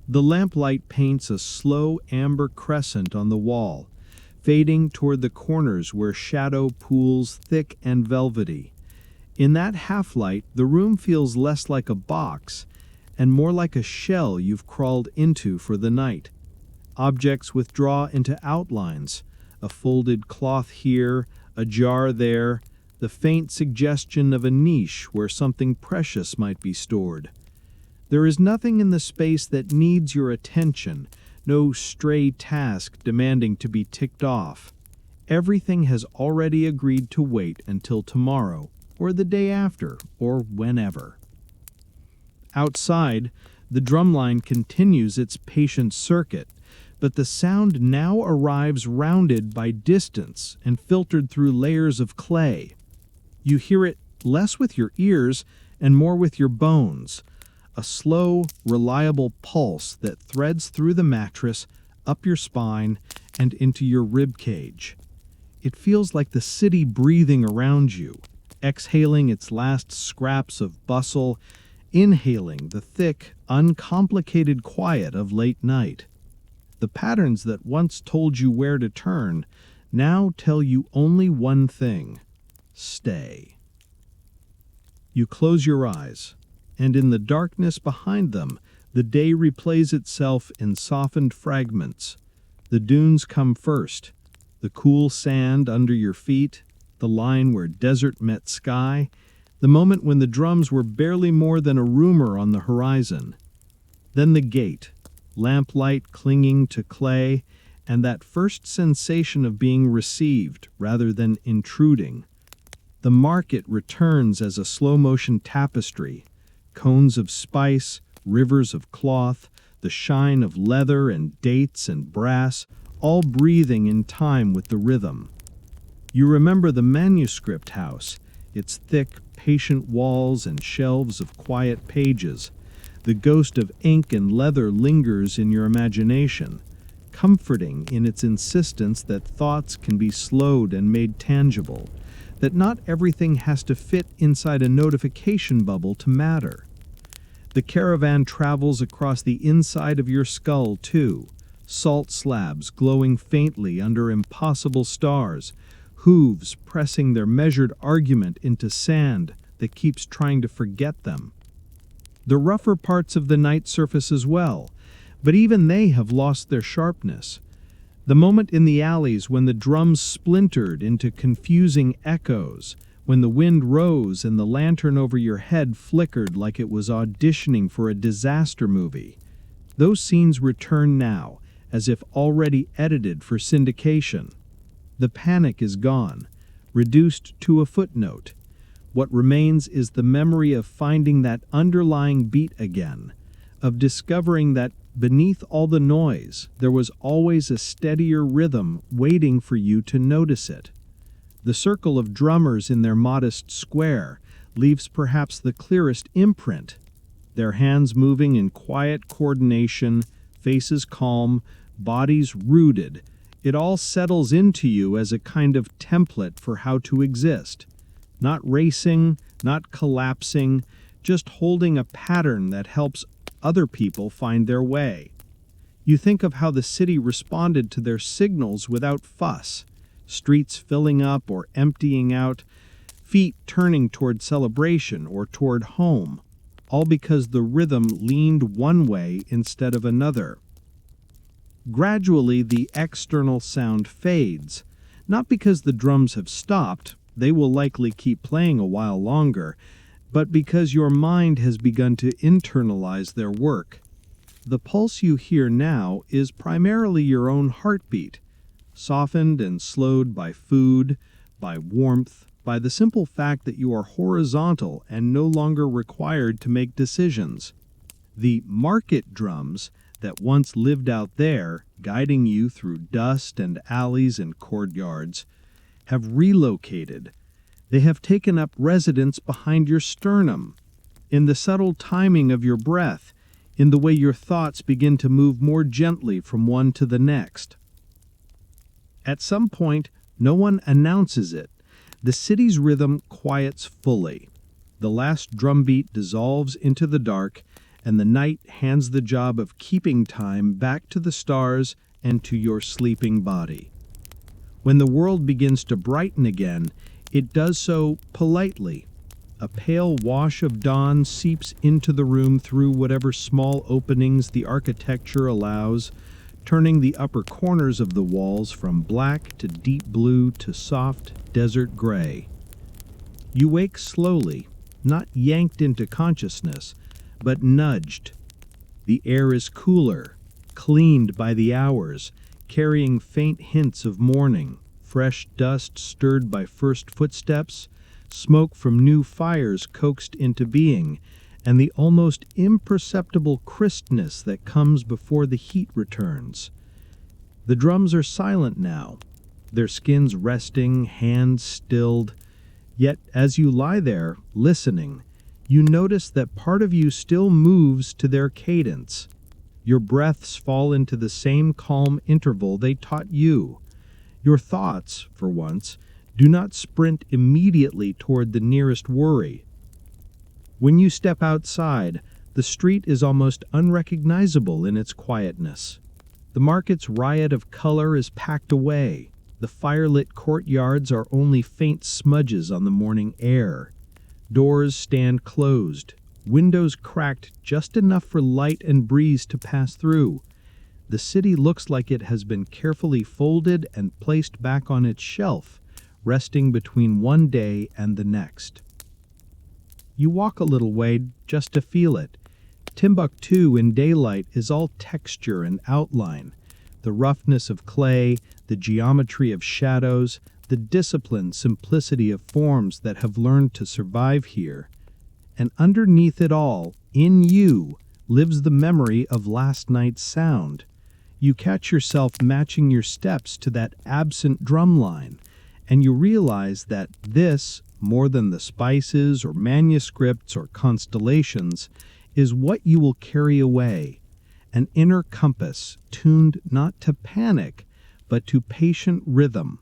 The lamplight paints a slow amber crescent on the wall, fading toward the corners where shadow pools thick and velvety. In that half-light, the room feels less like a box and more like a shell you've crawled into for the night. Objects withdraw into outlines, a folded cloth here, a jar there, the faint suggestion of a niche where something precious might be stored. There is nothing in the space that needs your attention, no stray task demanding to be ticked off. Everything has already agreed to wait until tomorrow, or the day after, or whenever. Outside, the drumline continues its patient circuit, but the sound now arrives rounded by distance and filtered through layers of clay. You hear it less with your ears and more with your bones, a slow, reliable pulse that threads through the mattress, up your spine, and into your rib cage. It feels like the city breathing around you, exhaling its last scraps of bustle, inhaling the thick, uncomplicated quiet of late night. The patterns that once told you where to turn now tell you only one thing: stay. You close your eyes, and in the darkness behind them, the day replays itself in softened fragments. The dunes come first, the cool sand under your feet, the line where desert met sky, the moment when the drums were barely more than a rumor on the horizon. Then the gate, lamplight clinging to clay, and that first sensation of being received rather than intruding. The market returns as a slow-motion tapestry, cones of spice, rivers of cloth, the shine of leather and dates and brass, all breathing in time with the rhythm. You remember the manuscript house, its thick, patient walls and shelves of quiet pages. The ghost of ink and leather lingers in your imagination, comforting in its insistence that thoughts can be slowed and made tangible, that not everything has to fit inside a notification bubble to matter. The caravan travels across the inside of your skull, too, salt slabs glowing faintly under impossible stars, hooves pressing their measured argument into sand that keeps trying to forget them. The rougher parts of the night surface as well, but even they have lost their sharpness. The moment in the alleys when the drums splintered into confusing echoes, when the wind rose and the lantern over your head flickered like it was auditioning for a disaster movie. Those scenes return now, as if already edited for syndication. The panic is gone, reduced to a footnote. What remains is the memory of finding that underlying beat again, of discovering that beneath all the noise, there was always a steadier rhythm waiting for you to notice it. The circle of drummers in their modest square leaves perhaps the clearest imprint, their hands moving in quiet coordination, faces calm, bodies rooted. It all settles into you as a kind of template for how to exist. Not racing, not collapsing, just holding a pattern that helps other people find their way. You think of how the city responded to their signals without fuss, streets filling up or emptying out, feet turning toward celebration or toward home, all because the rhythm leaned one way instead of another. Gradually, the external sound fades, not because the drums have stopped, they will likely keep playing a while longer, but because your mind has begun to internalize their work. The pulse you hear now is primarily your own heartbeat, softened and slowed by food, by warmth, by the simple fact that you are horizontal and no longer required to make decisions. The market drums that once lived out there, guiding you through dust and alleys and courtyards, have relocated. They have taken up residence behind your sternum, in the subtle timing of your breath, in the way your thoughts begin to move more gently from one to the next. At some point, no one announces it. The city's rhythm quiets fully. The last drumbeat dissolves into the dark, and the night hands the job of keeping time back to the stars and to your sleeping body. When the world begins to brighten again, it does so politely. A pale wash of dawn seeps into the room through whatever small openings the architecture allows, turning the upper corners of the walls from black to deep blue to soft desert gray. You wake slowly, not yanked into consciousness, but nudged. The air is cooler, cleaned by the hours, carrying faint hints of morning, fresh dust stirred by first footsteps, smoke from new fires coaxed into being, and the almost imperceptible crispness that comes before the heat returns. The drums are silent now, their skins resting, hands stilled. Yet as you lie there, listening, you notice that part of you still moves to their cadence. Your breaths fall into the same calm interval they taught you. Your thoughts, for once, do not sprint immediately toward the nearest worry. When you step outside, the street is almost unrecognizable in its quietness. The market's riot of color is packed away. The firelit courtyards are only faint smudges on the morning air. Doors stand closed, windows cracked just enough for light and breeze to pass through. The city looks like it has been carefully folded and placed back on its shelf, resting between one day and the next. You walk a little way just to feel it. Timbuktu in daylight is all texture and outline, the roughness of clay, the geometry of shadows, the disciplined simplicity of forms that have learned to survive here. And underneath it all, in you, lives the memory of last night's sound. You catch yourself matching your steps to that absent drum line, and you realize that this, more than the spices or manuscripts or constellations, is what you will carry away, an inner compass tuned not to panic, but to patient rhythm.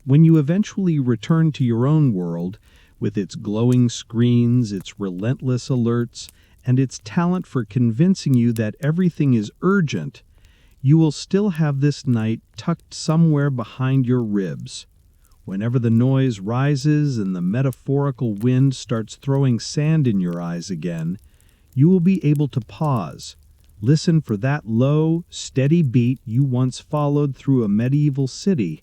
When you eventually return to your own world, with its glowing screens, its relentless alerts, and its talent for convincing you that everything is urgent, you will still have this night tucked somewhere behind your ribs. Whenever the noise rises and the metaphorical wind starts throwing sand in your eyes again, you will be able to pause, listen for that low, steady beat you once followed through a medieval city,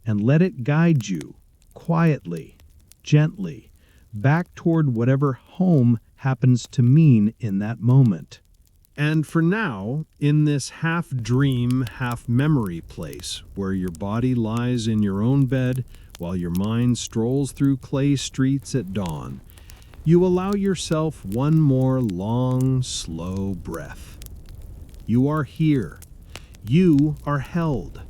and let it guide you, quietly, gently, back toward whatever home happens to mean in that moment. And for now, in this half-dream, half-memory place, where your body lies in your own bed while your mind strolls through clay streets at dawn, you allow yourself one more long, slow breath. You are here. You are held.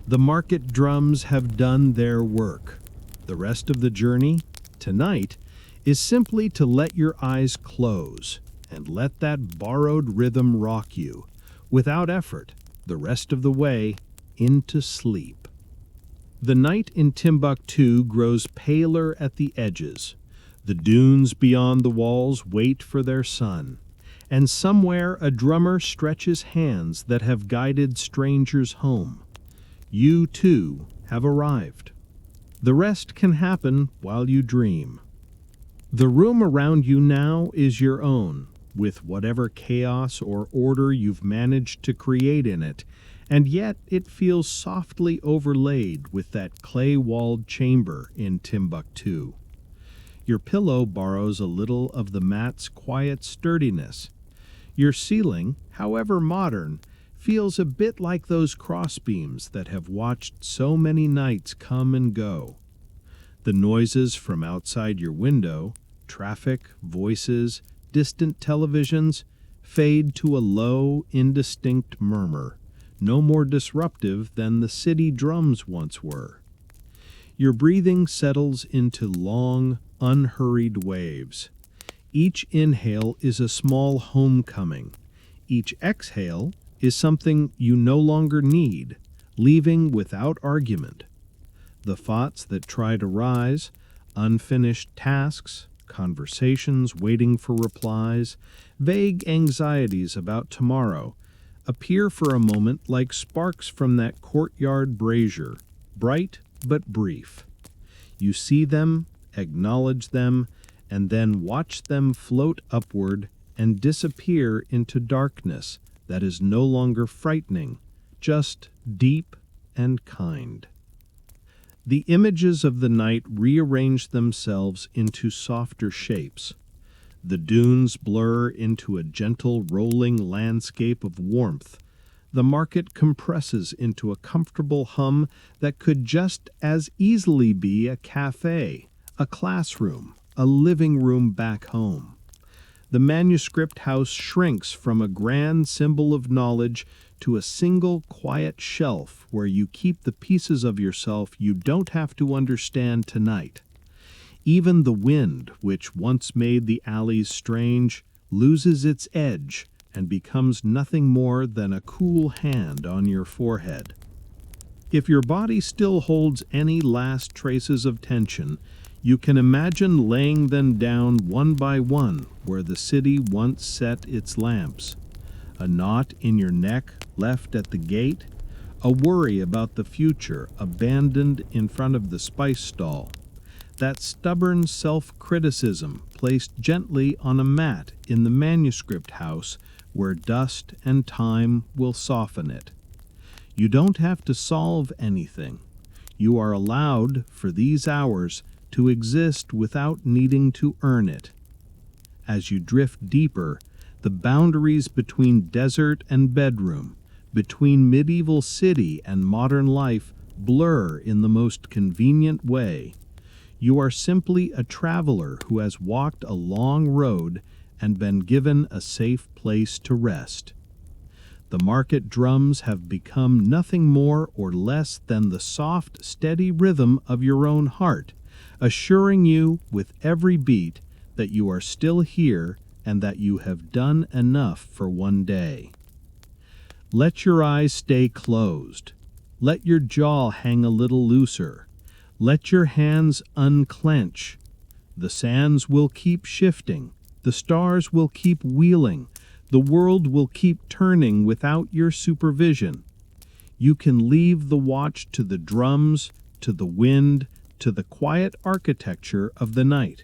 The market drums have done their work. The rest of the journey, tonight, is simply to let your eyes close and let that borrowed rhythm rock you, without effort, the rest of the way into sleep. The night in Timbuktu grows paler at the edges. The dunes beyond the walls wait for their sun, and somewhere a drummer stretches hands that have guided strangers home. You, too, have arrived. The rest can happen while you dream. The room around you now is your own, with whatever chaos or order you've managed to create in it, and yet it feels softly overlaid with that clay-walled chamber in Timbuktu. Your pillow borrows a little of the mat's quiet sturdiness. Your ceiling, however modern, feels a bit like those crossbeams that have watched so many nights come and go. The noises from outside your window, traffic, voices, distant televisions, fade to a low, indistinct murmur, no more disruptive than the city drums once were. Your breathing settles into long, unhurried waves. Each inhale is a small homecoming. Each exhale is something you no longer need, leaving without argument. The thoughts that try to rise, unfinished tasks, conversations waiting for replies, vague anxieties about tomorrow, appear for a moment like sparks from that courtyard brazier, bright but brief. You see them, acknowledge them, and then watch them float upward and disappear into darkness that is no longer frightening, just deep and kind. The images of the night rearrange themselves into softer shapes. The dunes blur into a gentle rolling landscape of warmth. The market compresses into a comfortable hum that could just as easily be a cafe, a classroom, a living room back home. The manuscript house shrinks from a grand symbol of knowledge to a single quiet shelf where you keep the pieces of yourself you don't have to understand tonight. Even the wind, which once made the alleys strange, loses its edge and becomes nothing more than a cool hand on your forehead. If your body still holds any last traces of tension, you can imagine laying them down one by one where the city once set its lamps. A knot in your neck left at the gate, a worry about the future abandoned in front of the spice stall, that stubborn self-criticism placed gently on a mat in the manuscript house where dust and time will soften it. You don't have to solve anything. You are allowed, for these hours, to exist without needing to earn it. As you drift deeper, the boundaries between desert and bedroom, between medieval city and modern life, blur in the most convenient way. You are simply a traveler who has walked a long road and been given a safe place to rest. The market drums have become nothing more or less than the soft, steady rhythm of your own heart, assuring you with every beat that you are still here and that you have done enough for one day. Let your eyes stay closed. Let your jaw hang a little looser. Let your hands unclench. The sands will keep shifting. The stars will keep wheeling. The world will keep turning without your supervision. You can leave the watch to the drums, to the wind, to the quiet architecture of the night.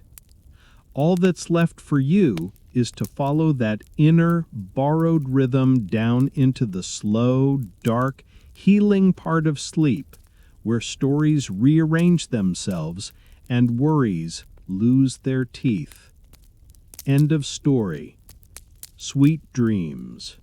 All that's left for you is to follow that inner, borrowed rhythm down into the slow, dark, healing part of sleep, where stories rearrange themselves and worries lose their teeth. End of story. Sweet dreams.